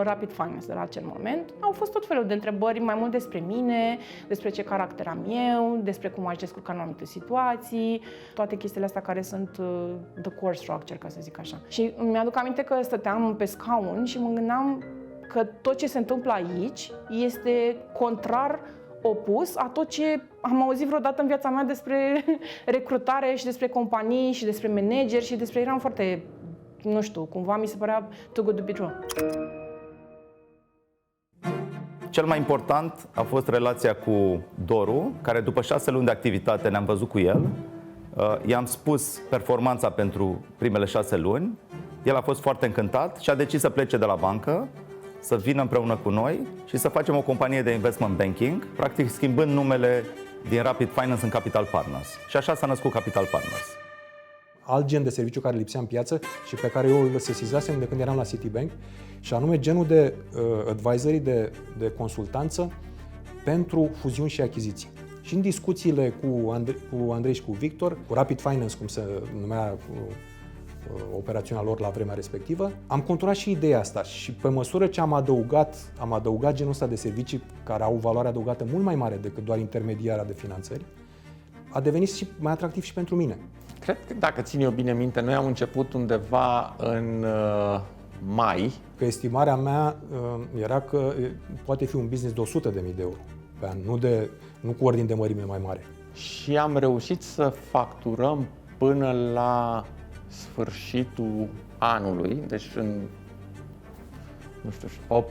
Rapid Finance de la acel moment. Au fost tot felul de întrebări, mai mult despre mine, despre ce caracter am eu, despre cum aș descurca în anumite situații, toate chestiile astea care sunt the core structure, ca să zic așa. Și mi-aduc aminte că stăteam pe scaun și mă gândeam că tot ce se întâmplă aici este contrar, opus a tot ce am auzit vreodată în viața mea despre recrutare și despre companii și despre manageri și despre... Eram foarte, nu știu, cumva mi se părea too good to be true. Cel mai important a fost relația cu Doru, care după 6 luni de activitate ne-am văzut cu el. I-am spus performanța pentru primele 6 luni. El a fost foarte încântat și a decis să plece de la bancă, să vină împreună cu noi și să facem o companie de investment banking, practic schimbând numele din Rapid Finance în Capital Partners. Și așa s-a născut Capital Partners. Alt gen de serviciu care lipsea în piață și pe care eu îl sesizasem de când eram la Citibank, și anume genul de advisory, de consultanță pentru fuziuni și achiziții. Și în discuțiile cu Andrei și cu Victor, cu Rapid Finance, cum se numea operațiunea lor la vremea respectivă, am conturat și ideea asta și pe măsură ce am adăugat genul ăsta de servicii care au valoare adăugată mult mai mare decât doar intermediarea de finanțări, a devenit și mai atractiv și pentru mine. Cred că, dacă țin eu bine minte, noi am început undeva în mai. Că estimarea mea era că poate fi un business de 100.000 de euro pe an, nu cu ordin de mărime mai mare. Și am reușit să facturăm până la sfârșitul anului, deci în, 8-9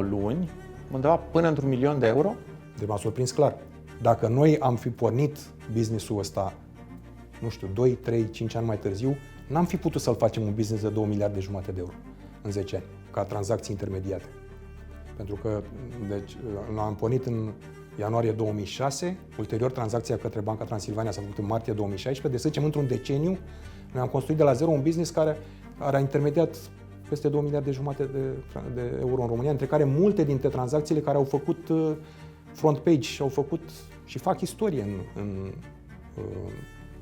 luni, undeva până într-1 milion de euro. Deci m-a surprins clar. Dacă noi am fi pornit business-ul ăsta, 2, 3, 5 ani mai târziu, n-am fi putut să-l facem un business de 2 miliarde jumate de euro în 10 ani, ca tranzacții intermediate. Pentru că am pornit în ianuarie 2006, ulterior tranzacția către Banca Transilvania s-a făcut în martie 2016, deci să zicem într-un deceniu noi am construit de la zero un business care a intermediat peste 2 miliarde jumate de euro în România, între care multe dintre tranzacțiile care au făcut front page și au făcut și fac istorie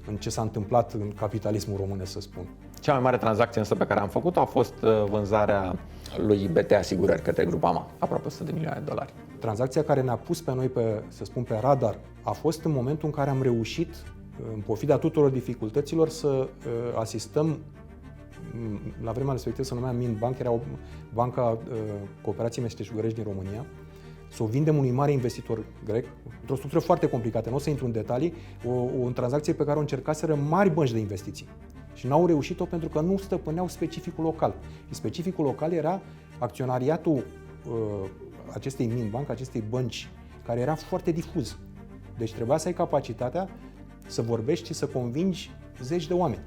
în ce s-a întâmplat în capitalismul românesc, să spun. Cea mai mare tranzacție însă pe care am făcut-o a fost vânzarea lui BT Asigurări către Grupama, aproape 100 de milioane de dolari. tranzacția care ne-a pus pe noi, să spun, pe radar, a fost în momentul în care am reușit, în pofida tuturor dificultăților, să asistăm, la vremea respectivă se numea Mint Bank, era o banca Cooperației Meșteșugărești din România, să o vindem unui mare investitor grec, într-o structură foarte complicată, nu o să intru în detalii, o tranzacție pe care o încercaseră mari bănci de investiții. Și n-au reușit-o pentru că nu stăpâneau specificul local. Specificul local era acționariatul acestei Mint Bank, acestei bănci, care era foarte difuz. Deci trebuia să ai capacitatea să vorbești și să convingi zeci de oameni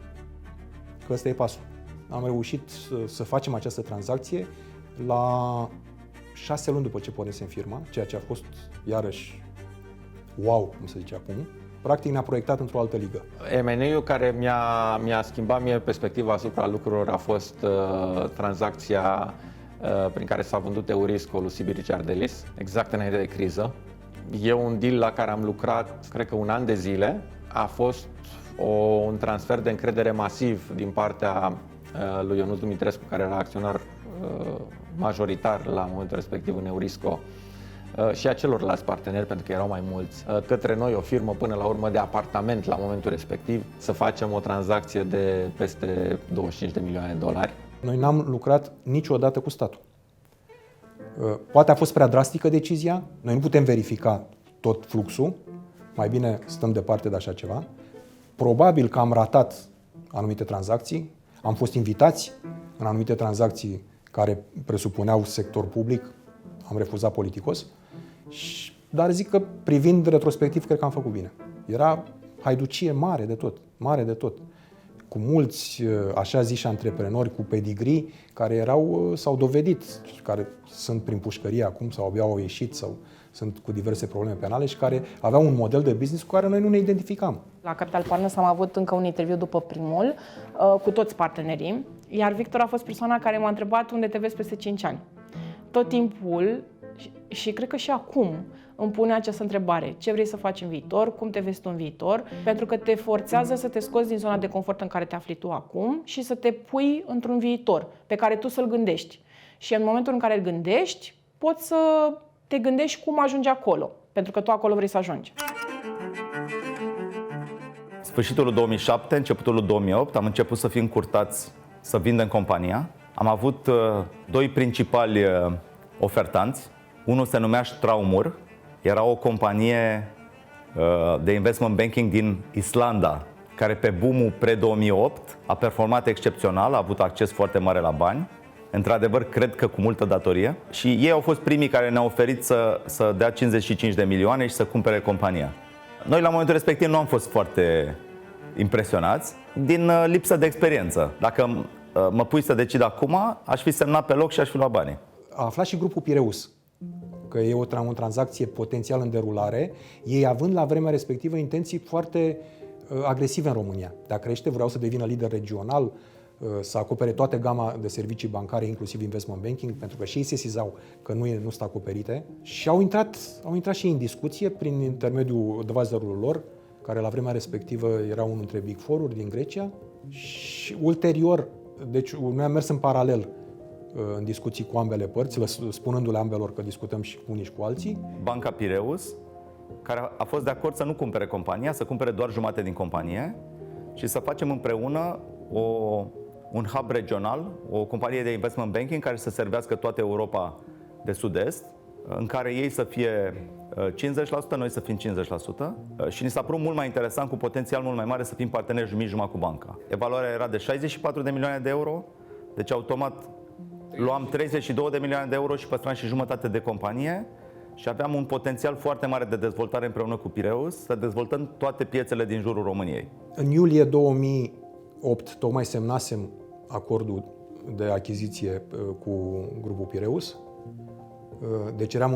că ăsta e pasul. Am reușit să facem această tranzacție la 6 luni după ce pornisem firma, ceea ce a fost iarăși wow, cum se zice acum. Practic ne-a proiectat într-o altă ligă. M&A-ul care mi-a schimbat mie perspectiva asupra lucrurilor a fost tranzacția prin care s-a vândut Eurisco lui Sibyl Richardelis, exact înainte de criză. E un deal la care am lucrat, cred că 1 an de zile. A fost un transfer de încredere masiv din partea lui Ionuț Dumitrescu, care era acționar majoritar la momentul respectiv în Eurisco, și a celorlalți parteneri, pentru că erau mai mulți, către noi, o firmă până la urmă de apartament la momentul respectiv, să facem o tranzacție de peste 25 de milioane de dolari. Noi n-am lucrat niciodată cu statul. Poate a fost prea drastică decizia, noi nu putem verifica tot fluxul, mai bine stăm departe de așa ceva. Probabil că am ratat anumite tranzacții, am fost invitați în anumite tranzacții care presupuneau sector public, am refuzat politicos, dar zic că privind retrospectiv, cred că am făcut bine. Era haiducie mare de tot, mare de tot. Cu mulți, așa ziși, antreprenori cu pedigree care s-au dovedit, care sunt prin pușcărie acum sau abia au ieșit sau sunt cu diverse probleme penale și care aveau un model de business cu care noi nu ne identificam. La Capital Partners am avut încă un interviu după primul cu toți partenerii, iar Victor a fost persoana care m-a întrebat unde te vezi peste 5 ani. Tot timpul, și cred că și acum, îmi pune această întrebare. Ce vrei să faci în viitor? Cum te vezi tu în viitor? Pentru că te forțează să te scoți din zona de confort în care te afli tu acum și să te pui într-un viitor pe care tu să-l gândești. Și în momentul în care îl gândești, poți să te gândești cum ajungi acolo, pentru că tu acolo vrei să ajungi. Sfârșitul lui 2007, începutul lui 2008, am început să fim curtați să vindem compania. Am avut 2 principali ofertanți. Unul se numea Straumur, era o companie de investment banking din Islanda, care pe boom-ul pre-2008 a performat excepțional, a avut acces foarte mare la bani. Într-adevăr, cred că cu multă datorie. Și ei au fost primii care ne-au oferit să dea 55 de milioane și să cumpere compania. Noi, la momentul respectiv, nu am fost foarte impresionați din lipsă de experiență. Dacă mă pui să decid acum, aș fi semnat pe loc și aș fi luat banii. A aflat și grupul Pireus că e o tranzacție potențial în derulare, ei având la vremea respectivă intenții foarte agresive în România. De a crește, vreau să devină lider regional, să acopere toată gama de servicii bancare, inclusiv investment banking, pentru că și ei sesizau că nu sunt acoperite și au intrat și ei în discuție prin intermediul advisorului lor, care la vremea respectivă era unul dintre Big Four-uri din Grecia și ulterior, deci noi am mers în paralel în discuții cu ambele părți, spunându-le ambelor că discutăm și cu unii și cu alții. Banca Pireus, care a fost de acord să nu cumpere compania, să cumpere doar jumate din companie și să facem împreună un hub regional, o companie de investment banking care să servească toată Europa de sud-est, în care ei să fie 50%, noi să fim 50% și ni s-a părut mult mai interesant, cu potențial mult mai mare, să fim parteneri jumătate cu banca. Evaluarea era de 64 de milioane de euro, deci automat luam 32 de milioane de euro și păstram și jumătate de companie și aveam un potențial foarte mare de dezvoltare împreună cu Pireus, să dezvoltăm toate piețele din jurul României. În iulie 2008 tocmai semnasem acordul de achiziție cu grupul Pireus. Deci eram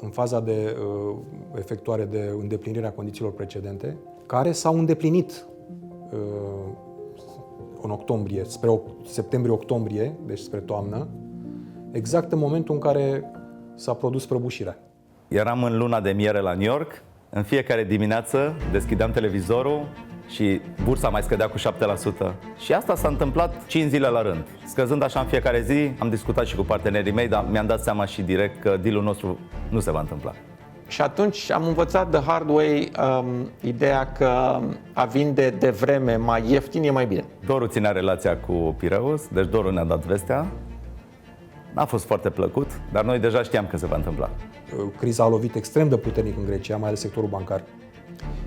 în faza de efectuare de îndeplinire a condițiilor precedente, care s-au îndeplinit în octombrie, spre septembrie-octombrie, deci spre toamnă, exact în momentul în care s-a produs prăbușirea. Eram în luna de miere la New York, în fiecare dimineață deschideam televizorul și bursa mai scădea cu 7%. Și asta s-a întâmplat 5 zile la rând. Scăzând așa în fiecare zi, am discutat și cu partenerii mei, dar mi-am dat seama și direct că deal-ul nostru nu se va întâmpla. Și atunci am învățat the hard way ideea că a vinde de vreme mai ieftin e mai bine. Doru ținea relația cu Piraeus, deci Doru ne-a dat vestea. N-a fost foarte plăcut, dar noi deja știam că se va întâmpla. Criza a lovit extrem de puternic în Grecia, mai ales sectorul bancar,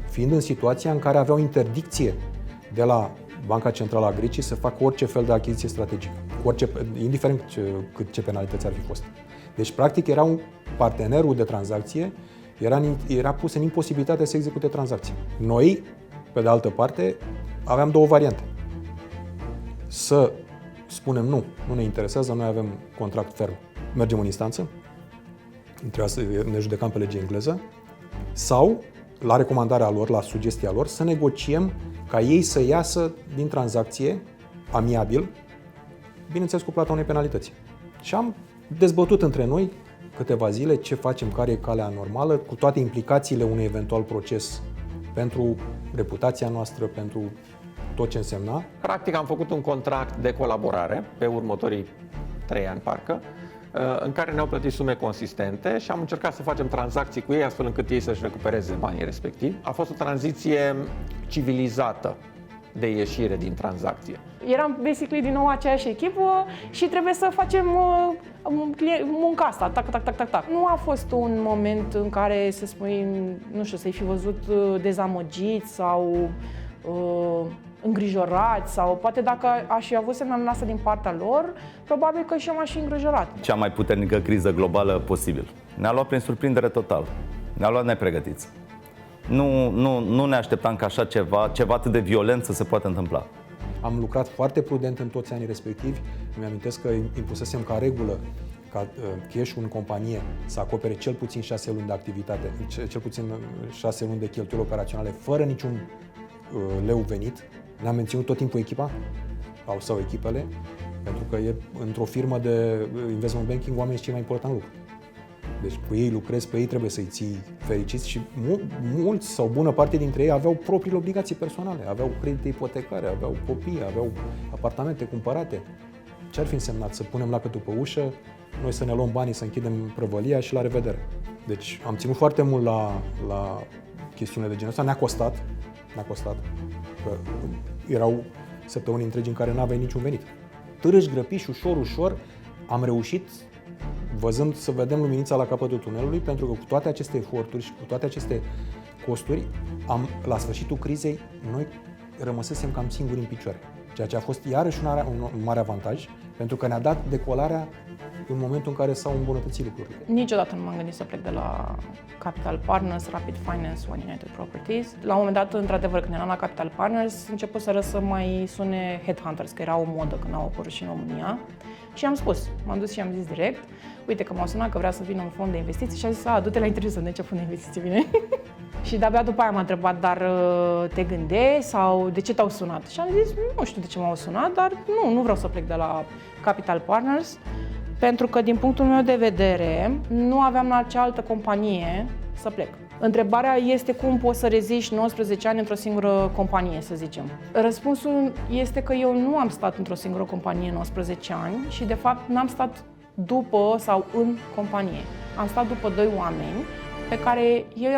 fiind în situația în care aveau interdicție de la Banca Centrală a Greciei să facă orice fel de achiziție strategică, indiferent ce penalități ar fi fost. Deci, practic, partenerul de tranzacție era pus în imposibilitate să execute tranzacția. Noi, pe de altă parte, aveam două variante. Să spunem nu ne interesează, noi avem contract ferm, mergem în instanță, trebuia să ne judecăm pe legea engleză, sau, la recomandarea lor, la sugestia lor, să negociem ca ei să iasă din tranzacție amiabil, bineînțeles cu plata unei penalități. Și am dezbătut între noi câteva zile ce facem, care e calea normală, cu toate implicațiile unui eventual proces pentru reputația noastră, pentru tot ce însemna. Practic am făcut un contract de colaborare pe următorii 3 ani, parcă, în care ne-au plătit sume consistente și am încercat să facem tranzacții cu ei astfel încât ei să-și recupereze banii respectivi. A fost o tranziție civilizată de ieșire din tranzacție. Eram basically din nou aceeași echipă și trebuie să facem munca asta, tac. Nu a fost un moment în care să spui, nu știu, să-i fi văzut dezamăgiți sau îngrijorați sau poate dacă aș fi avut semnalul asta din partea lor, probabil că și eu m-aș fi îngrijorat. Cea mai puternică criză globală posibil. Ne-a luat prin surprindere total. Ne-a luat nepregătiți. Nu ne așteptam ca așa ceva atât de violent să se poată întâmpla. Am lucrat foarte prudent în toți anii respectivi. Îmi amintesc că impusesem ca regulă ca cash-ul în companie să acopere cel puțin 6 luni de activitate, cel puțin 6 luni de cheltuieli operaționale, fără niciun leu venit. Ne-am menținut tot timpul echipa sau echipele, pentru că într-o firmă de investment banking oamenii sunt cel mai important lucru. Deci cu ei lucrezi, pe ei trebuie să-i ții fericiți și mulți sau bună parte dintre ei aveau propriile obligații personale, aveau credite ipotecare, aveau copii, aveau apartamente cumpărate. Ce ar fi însemnat? Să punem lacătul pe ușă, noi să ne luăm banii, să închidem prăvălia și la revedere. Deci am ținut foarte mult la chestiunile de genul ăsta, ne-a costat, că erau săptămâni întregi în care n-aveai niciun venit. Târâși, grăpiși, ușor, am reușit, văzând să vedem luminița la capătul tunelului, pentru că cu toate aceste eforturi și cu toate aceste costuri, la sfârșitul crizei, noi rămăsesem cam singuri în picioare. Ceea ce a fost iarăși un mare avantaj, pentru că ne-a dat decolarea în momentul în care s-au îmbunătățit lucrurile. Niciodată nu m-am gândit să plec de la Capital Partners, Rapid Finance, One United Properties. La un moment dat, într-adevăr, când eram la Capital Partners, început să mai sune headhunters, că era o modă când au apărut și în România. Și am spus, m-am dus și am zis direct, uite că m-au sunat că vrea să vină un fond de investiții și a zis, du-te la interviu să vedem ce fond de investiții vine. Și de-abia după aia m-a întrebat, dar te gândeai sau de ce te-au sunat? Și am zis, nu știu de ce m-au sunat, dar nu vreau să plec de la Capital Partners, pentru că din punctul meu de vedere nu aveam la ce altă companie să plec. Întrebarea este cum poți să reziști 19 ani într-o singură companie, să zicem. Răspunsul este că eu nu am stat într-o singură companie 19 ani și de fapt n-am stat după sau în companie. Am stat după 2 oameni pe care eu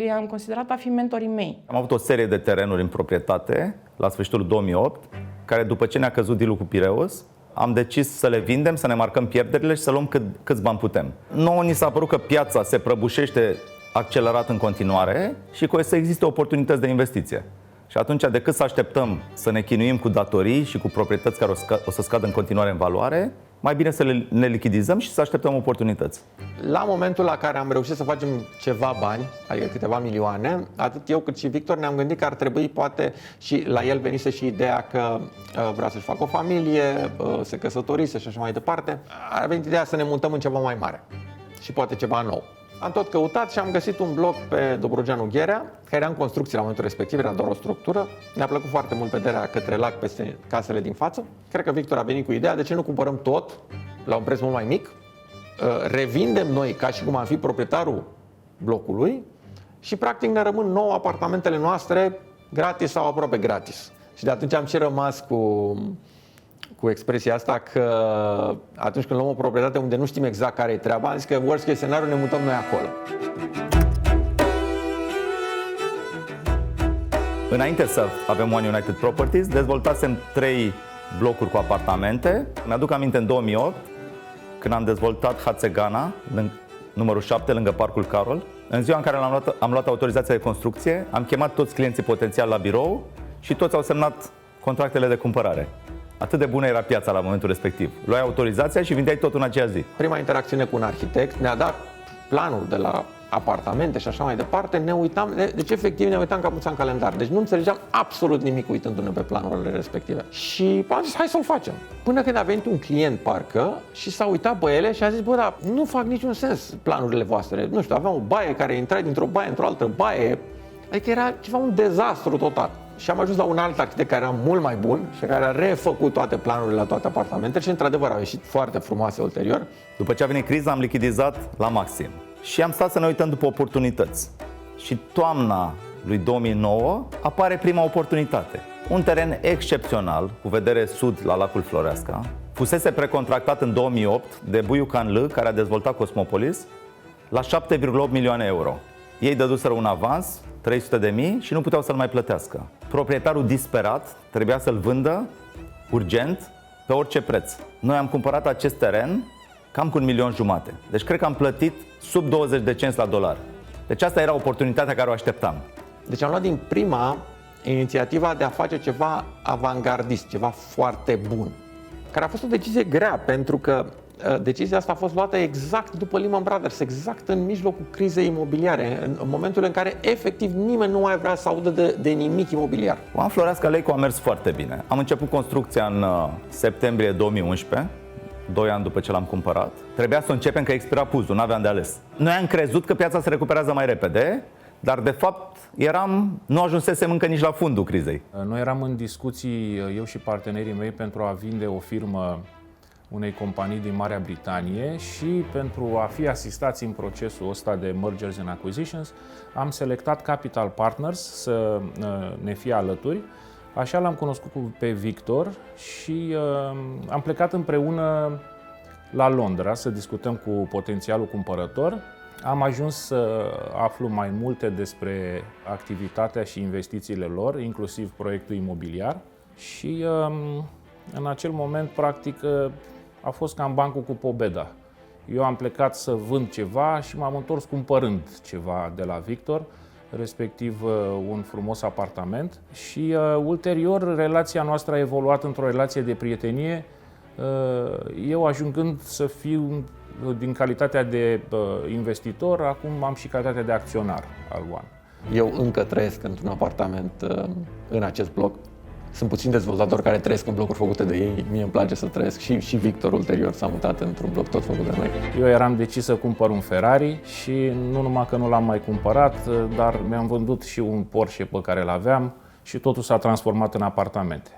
i-am considerat a fi mentorii mei. Am avut o serie de terenuri în proprietate la sfârșitul 2008, care după ce ne-a căzut deal-ul cu Piraeus, am decis să le vindem, să ne marcăm pierderile și să luăm câți bani putem. Nouă ni s-a părut că piața se prăbușește accelerat în continuare și că o să existe oportunități de investiție. Și atunci, decât să așteptăm să ne chinuim cu datorii și cu proprietăți care o să scadă în continuare în valoare, mai bine să ne lichidizăm și să așteptăm oportunități. La momentul la care am reușit să facem ceva bani, adică câteva milioane, atât eu cât și Victor ne-am gândit că ar trebui, poate, și la el venise și ideea că vrea să-și facă o familie, se căsătorise și așa mai departe. A venit ideea să ne mutăm în ceva mai mare și poate ceva nou. Am tot căutat și am găsit un bloc pe Dobrogeanu Gherea, care era în construcție la momentul respectiv, era doar o structură. Ne-a plăcut foarte mult vederea către lac peste casele din față. Cred că Victor a venit cu ideea de ce nu cumpărăm tot la un preț mult mai mic, revindem noi ca și cum am fi proprietarul blocului și practic ne rămân 9 apartamentele noastre gratis sau aproape gratis. Și de atunci am și rămas cu expresia asta că atunci când luăm o proprietate unde nu știm exact care e treaba, am zis că worst case scenario ne mutăm noi acolo. Înainte să avem One United Properties, dezvoltasem 3 blocuri cu apartamente. Mi-aduc aminte în 2008, când am dezvoltat Hațegana, numărul 7, lângă Parcul Carol. În ziua în care am luat autorizația de construcție, am chemat toți clienții potențiali la birou și toți au semnat contractele de cumpărare. Atât de bună era piața la momentul respectiv. Luai autorizația și vindeai tot în aceea zi. Prima interacțiune cu un arhitect ne-a dat planul de la apartamente și așa mai departe, ne uitam, deci efectiv ne uitam ca puțin în calendar. Deci nu înțelegeam absolut nimic uitându-ne pe planurile respective. Și am zis, hai să-l facem. Până când a venit un client, parcă, și s-a uitat pe ele și a zis, bă, dar nu fac niciun sens planurile voastre. Nu știu, aveam o baie care intrai dintr-o baie într-o altă baie. Adică era ceva, un dezastru total. Și am ajuns la un alt arhitect care era mult mai bun și care a refăcut toate planurile la toate apartamentele și într-adevăr au ieșit foarte frumoase ulterior. După ce a venit criza, am lichidizat la maxim. Și am stat să ne uităm după oportunități. Și toamna lui 2009 apare prima oportunitate. Un teren excepțional, cu vedere sud la lacul Floreasca. Fusese precontractat în 2008 de Buiu Canlă, care a dezvoltat Cosmopolis, la 7,8 milioane euro. Ei dăduseră un avans, 300.000, și nu puteau să-l mai plătească. Proprietarul disperat trebuia să-l vândă urgent, pe orice preț. Noi am cumpărat acest teren cam cu 1,5 milion. Deci cred că am plătit sub 20 de cenți la dolar. Deci asta era oportunitatea care o așteptam. Deci am luat din prima inițiativa de a face ceva avangardist, ceva foarte bun. Care a fost o decizie grea, pentru că decizia asta a fost luată exact după Lehman Brothers, exact în mijlocul crizei imobiliare, în momentul în care efectiv nimeni nu mai vrea să audă de nimic imobiliar. One Floreasca Lake a mers foarte bine. Am început construcția în septembrie 2011, 2 ani după ce l-am cumpărat. Trebuia să o începem că expira puzul, n-aveam de ales. Noi am crezut că piața se recuperează mai repede, dar de fapt nu ajunsesem încă nici la fundul crizei. Noi eram în discuții, eu și partenerii mei, pentru a vinde o firmă unei companii din Marea Britanie și pentru a fi asistați în procesul ăsta de mergers and acquisitions, am selectat Capital Partners să ne fie alături. Așa l-am cunoscut pe Victor și am plecat împreună la Londra să discutăm cu potențialul cumpărător. Am ajuns să aflu mai multe despre activitatea și investițiile lor, inclusiv proiectul imobiliar. Și în acel moment, practic, a fost cam bancul cu pobeda. Eu am plecat să vând ceva și m-am întors cumpărând ceva de la Victor, respectiv un frumos apartament. Și ulterior, relația noastră a evoluat într-o relație de prietenie, eu ajungând să fiu, din calitatea de investitor, acum am și calitatea de acționar al One. Eu încă trăiesc într-un apartament în acest bloc. Sunt puțini dezvoltatori care trăiesc în blocuri făcute de ei. Mie îmi place să trăiesc și Victor ulterior s-a mutat într-un bloc tot făcut de noi. Eu eram decis să cumpăr un Ferrari și nu numai că nu l-am mai cumpărat, dar mi-am vândut și un Porsche pe care l-aveam și totul s-a transformat în apartamente.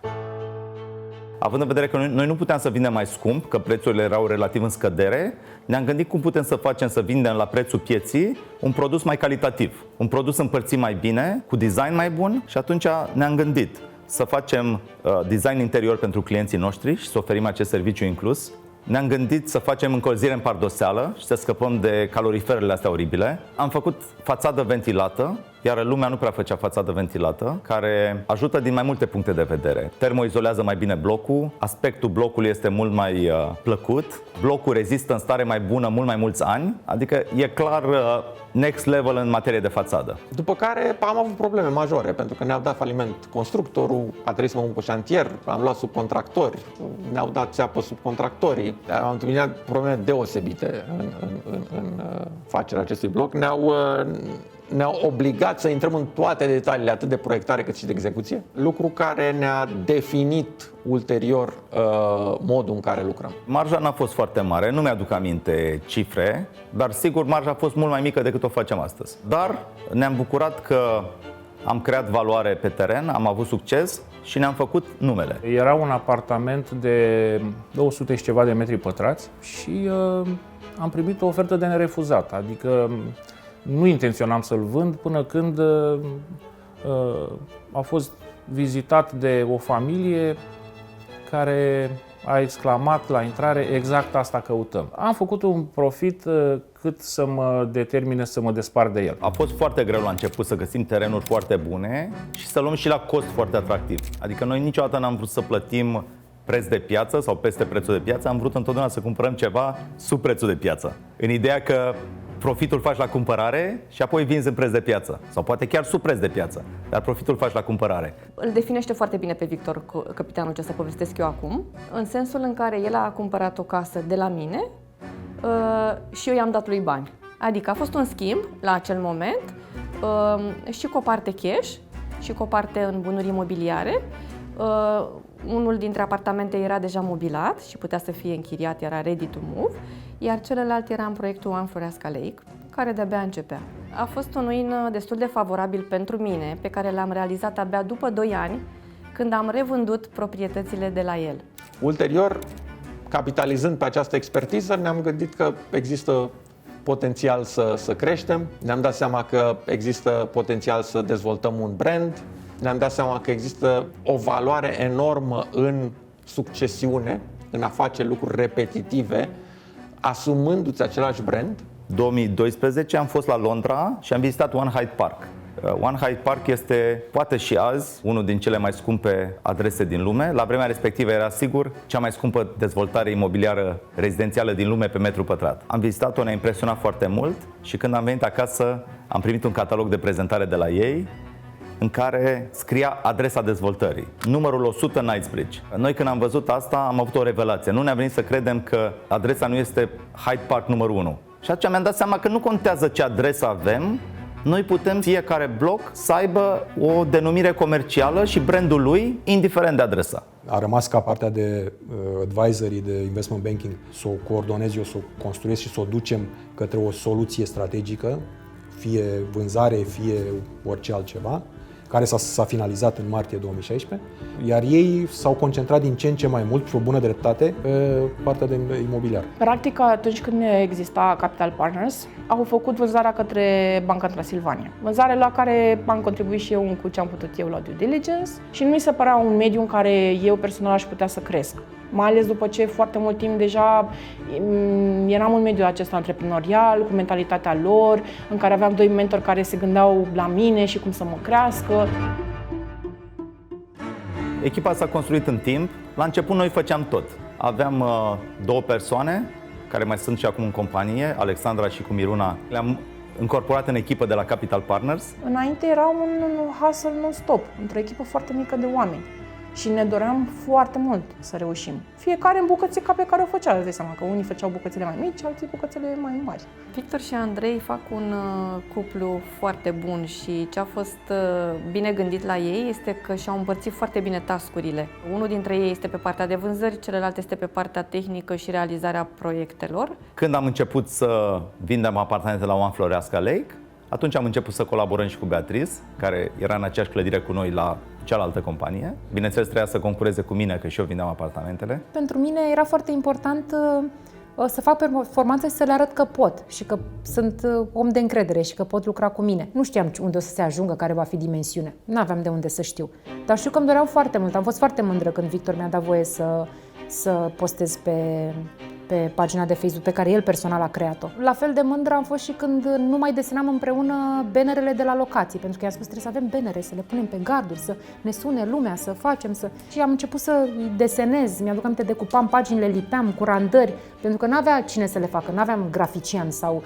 Având în vedere că noi nu puteam să vindem mai scump, că prețurile erau relativ în scădere, ne-am gândit cum putem să facem să vindem la prețul pieții un produs mai calitativ, un produs împărțit mai bine, cu design mai bun, și atunci ne-am gândit să facem design interior pentru clienții noștri și să oferim acest serviciu inclus. Ne-am gândit să facem încălzire în pardoseală și să scăpăm de caloriferele astea oribile. Am făcut fațadă ventilată, iar lumea nu prea făcea fațadă ventilată, care ajută din mai multe puncte de vedere. Termoizolează mai bine blocul, aspectul blocului este mult mai plăcut, blocul rezistă în stare mai bună mult mai mulți ani, adică e clar next level în materie de fațadă. După care am avut probleme majore, pentru că ne-au dat faliment constructorul, a trebuit să mă mut pe șantier, am luat subcontractori, ne-au dat țeapă subcontractorii, am întâlnit probleme deosebite în facerea acestui bloc. Ne-au obligat să intrăm în toate detaliile, atât de proiectare cât și de execuție, lucru care ne-a definit ulterior modul în care lucrăm. Marja n-a fost foarte mare, nu mi-aduc aminte cifre, dar sigur marja a fost mult mai mică decât o facem astăzi. Dar ne-am bucurat că am creat valoare pe teren, am avut succes și ne-am făcut numele. Era un apartament de 200 și ceva de metri pătrați și am primit o ofertă de nerefuzat, adică nu intenționam să-l vând până când A fost vizitat de o familie care a exclamat la intrare: exact asta căutăm. Am făcut un profit cât să mă determine să mă despart de el. A fost foarte greu la început să găsim terenuri foarte bune și să luăm și la cost foarte atractiv. Adică noi niciodată n-am vrut să plătim preț de piață sau peste prețul de piață, am vrut întotdeauna să cumpărăm ceva sub prețul de piață. În ideea că profitul faci la cumpărare și apoi vinzi în preț de piață. Sau poate chiar sub preț de piață, dar profitul faci la cumpărare. Îl definește foarte bine pe Victor, capitanul ce să povestesc eu acum, în sensul în care el a cumpărat o casă de la mine și eu i-am dat lui bani. Adică a fost un schimb la acel moment și cu o parte cash și cu o parte în bunuri imobiliare. Unul dintre apartamente era deja mobilat și putea să fie închiriat, era ready to move, iar celălalt era în proiectul One Floreasca Lake, care de-abia începea. A fost un win destul de favorabil pentru mine, pe care l-am realizat abia după 2 ani, când am revândut proprietățile de la el. Ulterior, capitalizând pe această expertiză, ne-am gândit că există potențial să creștem, ne-am dat seama că există potențial să dezvoltăm un brand, ne-am dat seama că există o valoare enormă în succesiune, în a face lucruri repetitive, asumându-ți același brand. 2012 am fost la Londra și am vizitat One Hyde Park. One Hyde Park este, poate și azi, unul din cele mai scumpe adrese din lume. La vremea respectivă era sigur cea mai scumpă dezvoltare imobiliară rezidențială din lume pe metru pătrat. Am vizitat-o, ne-a impresionat foarte mult și când am venit acasă am primit un catalog de prezentare de la ei în care scria adresa dezvoltării, numărul 100 Knightsbridge. Noi când am văzut asta am avut o revelație. Nu ne-a venit să credem că adresa nu este Hyde Park numărul 1. Și atunci mi-am dat seama că nu contează ce adresă avem, noi putem fiecare bloc să aibă o denumire comercială și brandul lui, indiferent de adresă. A rămas ca partea de advisory, de investment banking, să o coordonez eu, să o construiesc și să o ducem către o soluție strategică, fie vânzare, fie orice altceva, care s-a finalizat în martie 2016, iar ei s-au concentrat din ce în ce mai mult, și o bună dreptate, pe partea de imobiliar. Practic, atunci când exista Capital Partners, au făcut vânzarea către Banca Transilvania. Vânzare la care am contribuit și eu cu ce am putut eu la due diligence și nu mi se părea un mediu în care eu personal aș putea să cresc. Mai ales după ce foarte mult timp deja eram în mediul acesta antreprenorial, cu mentalitatea lor, în care aveam 2 mentori care se gândeau la mine și cum să mă crească. Echipa s-a construit în timp. La început noi făceam tot. Aveam 2 persoane care mai sunt și acum în companie, Alexandra și cu Miruna. Le-am încorporat în echipă de la Capital Partners. Înainte era un hustle non-stop, într-o echipă foarte mică de oameni. Și ne doream foarte mult să reușim. Fiecare în bucățica pe care o făcea. Îți dai seama că unii făceau bucățele mai mici, alții bucățele mai mari. Victor și Andrei fac un cuplu foarte bun și ce a fost bine gândit la ei este că și-au împărțit foarte bine task-urile. Unul dintre ei este pe partea de vânzări, celălalt este pe partea tehnică și realizarea proiectelor. Când am început să vindem apartamente la One Floreasca Lake, atunci am început să colaborăm și cu Beatrice, care era în aceeași clădire cu noi la cealaltă companie. Bineînțeles, trebuia să concureze cu mine, că și eu vindeam apartamentele. Pentru mine era foarte important să fac performanță și să le arăt că pot și că sunt om de încredere și că pot lucra cu mine. Nu știam unde o să se ajungă, care va fi dimensiunea. Nu aveam de unde să știu. Dar știu că îmi doream foarte mult. Am fost foarte mândră când Victor mi-a dat voie să postez pe pagina de Facebook pe care el personal a creat-o. La fel de mândră am fost și când nu mai desenam împreună bannerele de la locații, pentru că i-am spus trebuie să avem bannere, să le punem pe garduri, să ne sune lumea, să facem, Și am început să desenez, mi-aduc aminte, decupam paginile, lipeam cu randări, pentru că n-avea cine să le facă, n-aveam grafician sau...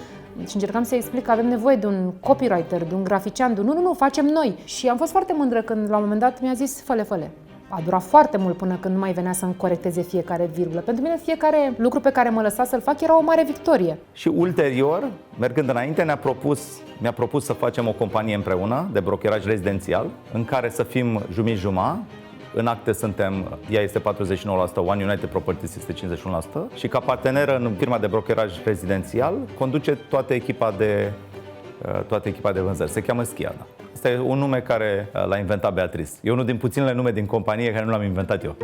Și încercam să explic că avem nevoie de un copywriter, de un grafician, nu, facem noi. Și am fost foarte mândră când la un moment dat mi-a zis fă-le. A durat foarte mult până când nu mai venea să-mi corecteze fiecare virgulă. Pentru mine fiecare lucru pe care mă lăsa să-l fac era o mare victorie. Și ulterior, mergând înainte, mi-a propus să facem o companie împreună de brokeraj rezidențial, în care să fim jumătate. În acte suntem, ea este 49%, One United Properties este 51% și ca parteneră în firma de brokeraj rezidențial conduce toată echipa de vânzări. Se cheamă Schiada. Asta e un nume care l-a inventat Beatrice. E unul din puținele nume din companie care nu l-am inventat eu.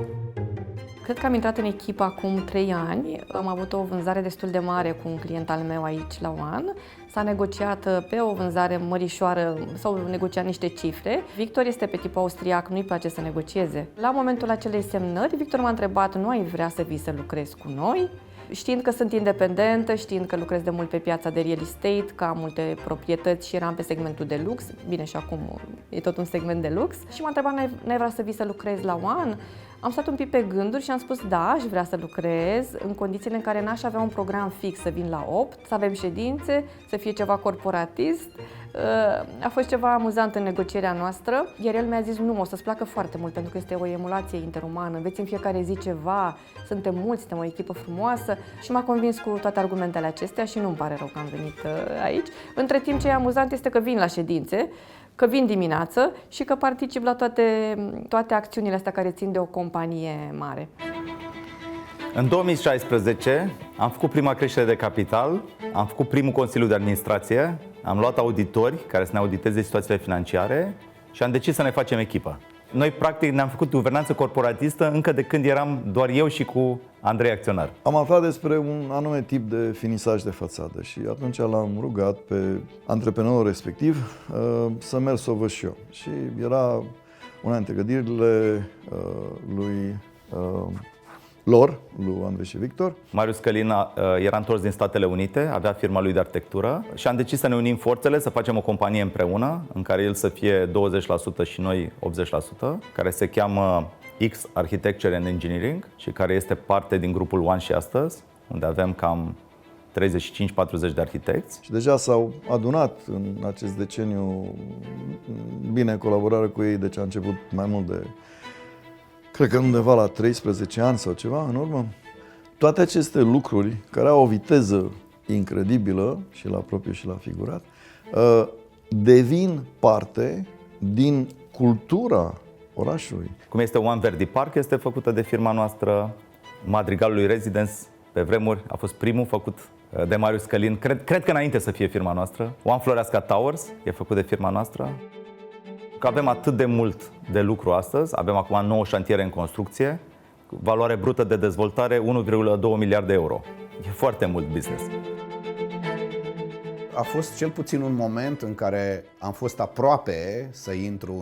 Cred că am intrat în echipă acum 3 ani. Am avut o vânzare destul de mare cu un client al meu aici la One. S-a negociat pe o vânzare mărișoară, s-au negociat niște cifre. Victor este pe tipul austriac, nu-i place să negocieze. La momentul acelei semnări, Victor m-a întrebat, nu ai vrea să vii să lucrezi cu noi? Știind că sunt independentă, știind că lucrez de mult pe piața de real estate, că am multe proprietăți și eram pe segmentul de lux, bine și acum e tot un segment de lux, și m-a întrebat, n-ai vrea să vii să lucrezi la One? Am stat un pic pe gânduri și am spus, da, aș vrea să lucrez în condițiile în care n-aș avea un program fix, să vin la 8, să avem ședințe, să fie ceva corporatist. A fost ceva amuzant în negocierea noastră, iar el mi-a zis, nu, o să-ți placă foarte mult, pentru că este o emulație interumană, înveți în fiecare zi ceva, suntem mulți, suntem o echipă frumoasă, și m-a convins cu toate argumentele acestea și nu-mi pare rău că am venit aici. Între timp, ce e amuzant este că vin la ședințe, că vin dimineață și că particip la toate acțiunile astea care țin de o companie mare. În 2016 am făcut prima creștere de capital, am făcut primul consiliu de administrație, am luat auditori care să ne auditeze situațiile financiare și am decis să ne facem echipă. Noi, practic, ne-am făcut guvernanță corporatistă încă de când eram doar eu și cu Andrei acționar. Am aflat despre un anume tip de finisaj de fațadă și atunci l-am rugat pe antreprenorul respectiv să merg să o văd și eu. Și era una dintre gădirile lui Andrei și Victor. Marius Călin era întors din Statele Unite, avea firma lui de arhitectură și am decis să ne unim forțele, să facem o companie împreună, în care el să fie 20% și noi 80%, care se cheamă X Architecture and Engineering și care este parte din grupul One și astăzi, unde avem cam 35-40 de arhitecți. Și deja s-au adunat în acest deceniu bine în colaborare cu ei, deci a început mai mult de, cred că undeva la 13 ani sau ceva în urmă. Toate aceste lucruri, care au o viteză incredibilă, și la propriu și la figurat, devin parte din cultura orașului. Cum este One Verdi Park, este făcută de firma noastră. Madrigalului Residence, pe vremuri, a fost primul făcut de Marius Călin. Cred că înainte să fie firma noastră. One Floreasca Towers e făcut de firma noastră. Că avem atât de mult de lucru astăzi, avem acum 9 șantiere în construcție, valoare brută de dezvoltare 1,2 miliarde de euro. E foarte mult business. A fost cel puțin un moment în care am fost aproape să intru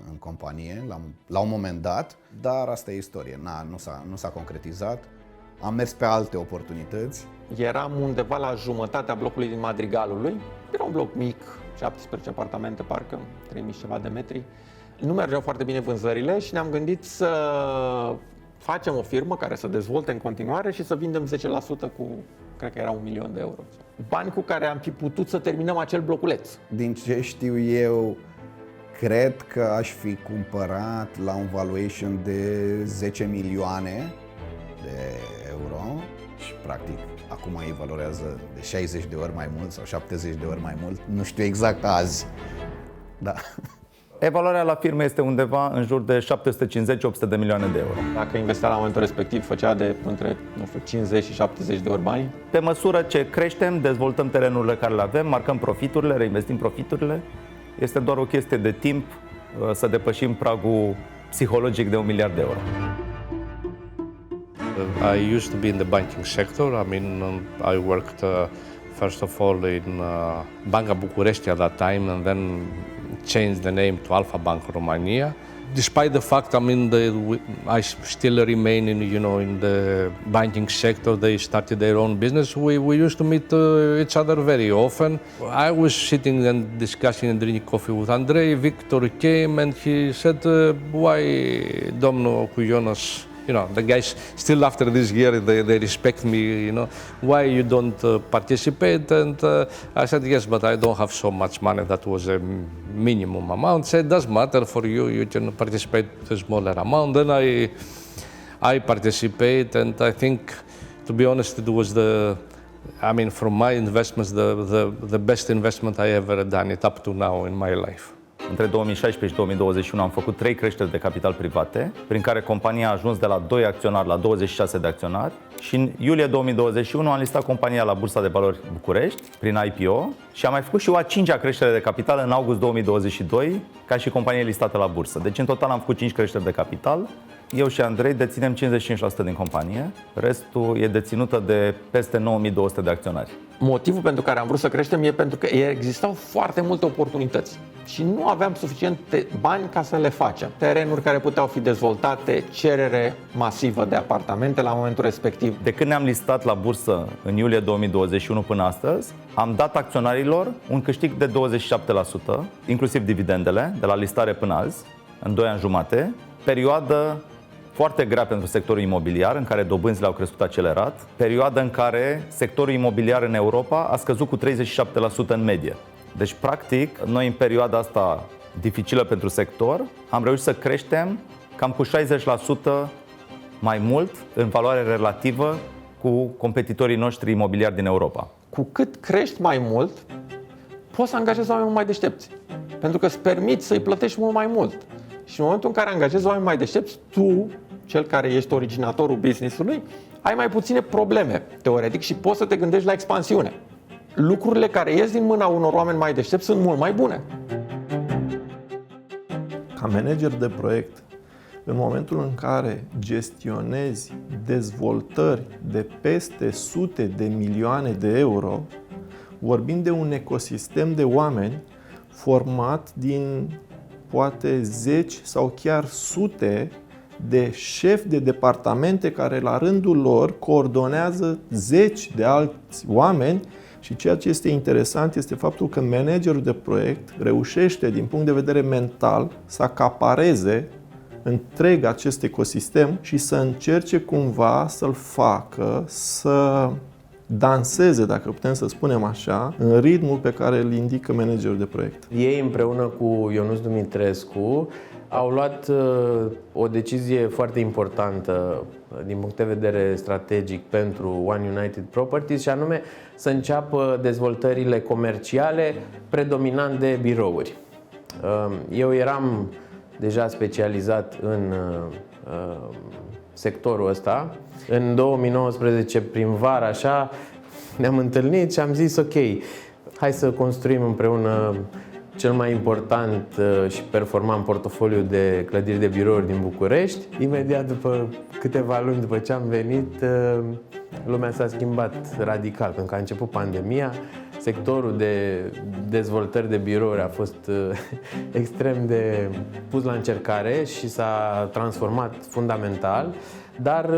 în companie, la un moment dat, dar asta e istorie, nu s-a concretizat. Am mers pe alte oportunități. Eram undeva la jumătatea blocului din Madrigalului. Era un bloc mic, 17 apartamente, parcă 3000 ceva de metri. Nu mergeau foarte bine vânzările și ne-am gândit să facem o firmă care să dezvolte în continuare și să vindem 10% cu, cred că era 1.000.000 de euro. Bani cu care am fi putut să terminăm acel bloculeț. Din ce știu eu, cred că aș fi cumpărat la un valuation de 10 milioane de euro și practic acum ei valorează de 60 de ori mai mult sau 70 de ori mai mult. Nu știu exact azi. Da. Evaluarea la firmă este undeva în jur de 750-800 de milioane de euro. Dacă investea la momentul respectiv, făcea de între 50 și 70 de ori bani. Pe măsură ce creștem, dezvoltăm terenurile care le avem, marcăm profiturile, reinvestim profiturile, este doar o chestie de timp să depășim pragul psihologic de 1 miliard de euro. I used to be in the banking sector. I mean, I worked first of all in Banca București at that time, and then changed the name to Alpha Bank Romania. Despite the fact, I mean, I still remain in the banking sector. They started their own business. We used to meet each other very often. I was sitting and discussing and drinking coffee with Andrei. Victor came and he said, "Why, domnul Cuionas?" The guys still after this year they respect me. Why you don't participate? And I said yes, but I don't have so much money. That was a minimum amount. Said doesn't matter for you. You can participate with a smaller amount. Then I participate, and I think, to be honest, it was from my investments, the best investment I ever done it up to now in my life. Între 2016 și 2021 am făcut 3 creșteri de capital private, prin care compania a ajuns de la 2 acționari la 26 de acționari și în iulie 2021 am listat compania la Bursa de Valori București prin IPO și am mai făcut și o a 5-a creștere de capital în august 2022 ca și companie listată la bursă. Deci în total am făcut 5 creșteri de capital. Eu și Andrei deținem 55% din companie, restul e deținută de peste 9200 de acționari. Motivul pentru care am vrut să creștem e pentru că existau foarte multe oportunități și nu aveam suficiente bani ca să le facem. Terenuri care puteau fi dezvoltate, cerere masivă de apartamente la momentul respectiv. De când ne-am listat la bursă în iulie 2021 până astăzi, am dat acționarilor un câștig de 27%, inclusiv dividendele, de la listare până azi, în 2 ani jumate, perioadă foarte grea pentru sectorul imobiliar, în care dobânzile au crescut accelerat, perioadă în care sectorul imobiliar în Europa a scăzut cu 37% în medie. Deci, practic, noi în perioada asta dificilă pentru sector, am reușit să creștem cam cu 60% mai mult în valoare relativă cu competitorii noștri imobiliari din Europa. Cu cât crești mai mult, poți să angajezi oameni mai deștepți, pentru că îți permiți să-i plătești mult mai mult. Și în momentul în care angajezi oameni mai deștepți, tu, cel care ești originatorul business-ului, ai mai puține probleme, teoretic, și poți să te gândești la expansiune. Lucrurile care ies din mâna unor oameni mai deștepți sunt mult mai bune. Ca manager de proiect, în momentul în care gestionezi dezvoltări de peste sute de milioane de euro, vorbim de un ecosistem de oameni format din poate 10 sau chiar sute de șefi de departamente care la rândul lor coordonează 10 de alți oameni și ceea ce este interesant este faptul că managerul de proiect reușește din punct de vedere mental să acapareze întreg acest ecosistem și să încerce cumva să-l facă să danseze, dacă putem să spunem așa, în ritmul pe care îl indică managerul de proiect. Ei împreună cu Ionuț Dumitrescu au luat o decizie foarte importantă din punct de vedere strategic pentru One United Properties și anume să înceapă dezvoltările comerciale predominant de birouri. Eu eram deja specializat în sectorul ăsta. În 2019, prin vară, așa, ne-am întâlnit și am zis ok, hai să construim împreună cel mai important și performant portofoliu de clădiri de birouri din București. Imediat după câteva luni după ce am venit, lumea s-a schimbat radical, pentru că a început pandemia. Sectorul de dezvoltări de birouri a fost extrem de pus la încercare și s-a transformat fundamental, dar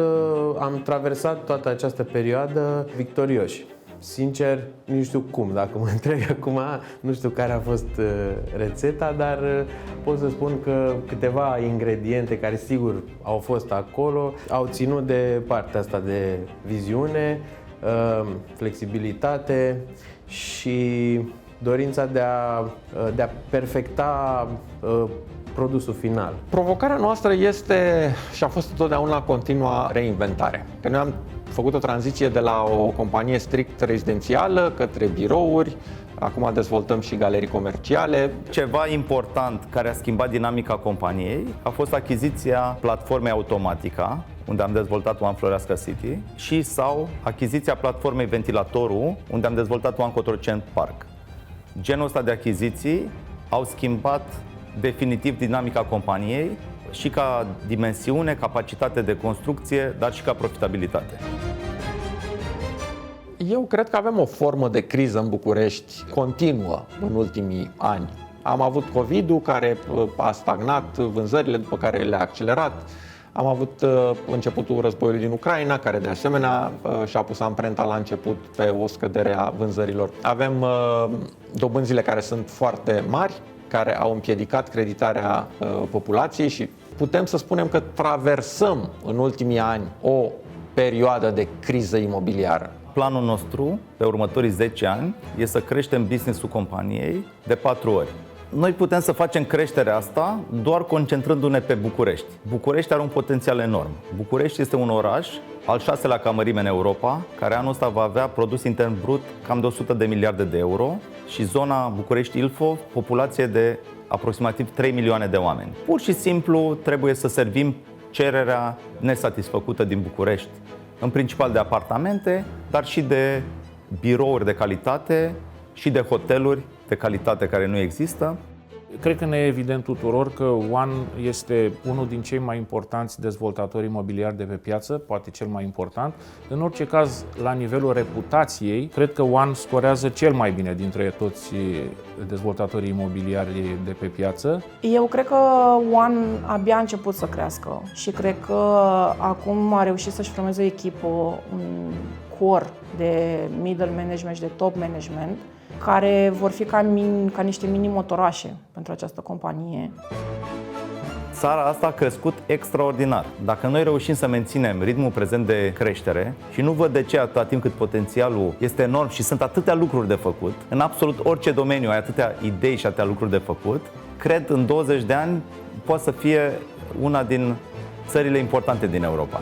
am traversat toată această perioadă victorioși. Sincer, nu știu cum, dacă mă întreb acum, nu știu care a fost rețeta, dar pot să spun că câteva ingrediente care sigur au fost acolo au ținut de partea asta de viziune, flexibilitate și dorința de a perfecta produsul final. Provocarea noastră este și a fost întotdeauna continua reinventare. Că noi am făcut o tranziție de la o companie strict rezidențială către birouri, acum dezvoltăm și galerii comerciale. Ceva important care a schimbat dinamica companiei a fost achiziția platformei Automatica, unde am dezvoltat One Floreasca City, și sau achiziția platformei Ventilatorul, unde am dezvoltat One Cotroceni Park. Genul ăsta de achiziții au schimbat definitiv dinamica companiei și ca dimensiune, capacitate de construcție, dar și ca profitabilitate. Eu cred că avem o formă de criză în București continuă în ultimii ani. Am avut COVID-ul care a stagnat vânzările, după care le-a accelerat. Am avut începutul războiului din Ucraina, care de asemenea și-a pus amprenta la început pe o scădere a vânzărilor. Avem dobânzile care sunt foarte mari, care au împiedicat creditarea populației și putem să spunem că traversăm în ultimii ani o perioadă de criză imobiliară. Planul nostru pe următorii 10 ani e să creștem business-ul companiei de 4 ori. Noi putem să facem creșterea asta doar concentrându-ne pe București. București are un potențial enorm. București este un oraș al 6-lea ca mărime în Europa, care anul ăsta va avea produs intern brut cam de 100 de miliarde de euro și zona București-Ilfov, populație de aproximativ 3 milioane de oameni. Pur și simplu trebuie să servim cererea nesatisfăcută din București, în principal de apartamente, dar și de birouri de calitate și de hoteluri de calitate care nu există. Cred că ne e evident tuturor că One este unul din cei mai importanți dezvoltatori imobiliari de pe piață, poate cel mai important. În orice caz, la nivelul reputației, cred că One scorează cel mai bine dintre toți dezvoltatorii imobiliari de pe piață. Eu cred că One abia a început să crească și cred că acum a reușit să-și formeze o echipă, un core de middle management și de top management, care vor fi ca niște mini-motorașe pentru această companie. Țara asta a crescut extraordinar. Dacă noi reușim să menținem ritmul prezent de creștere, și nu văd de ce atâta timp cât potențialul este enorm și sunt atâtea lucruri de făcut, în absolut orice domeniu ai atâtea idei și atâtea lucruri de făcut, cred în 20 de ani poate să fie una din țările importante din Europa.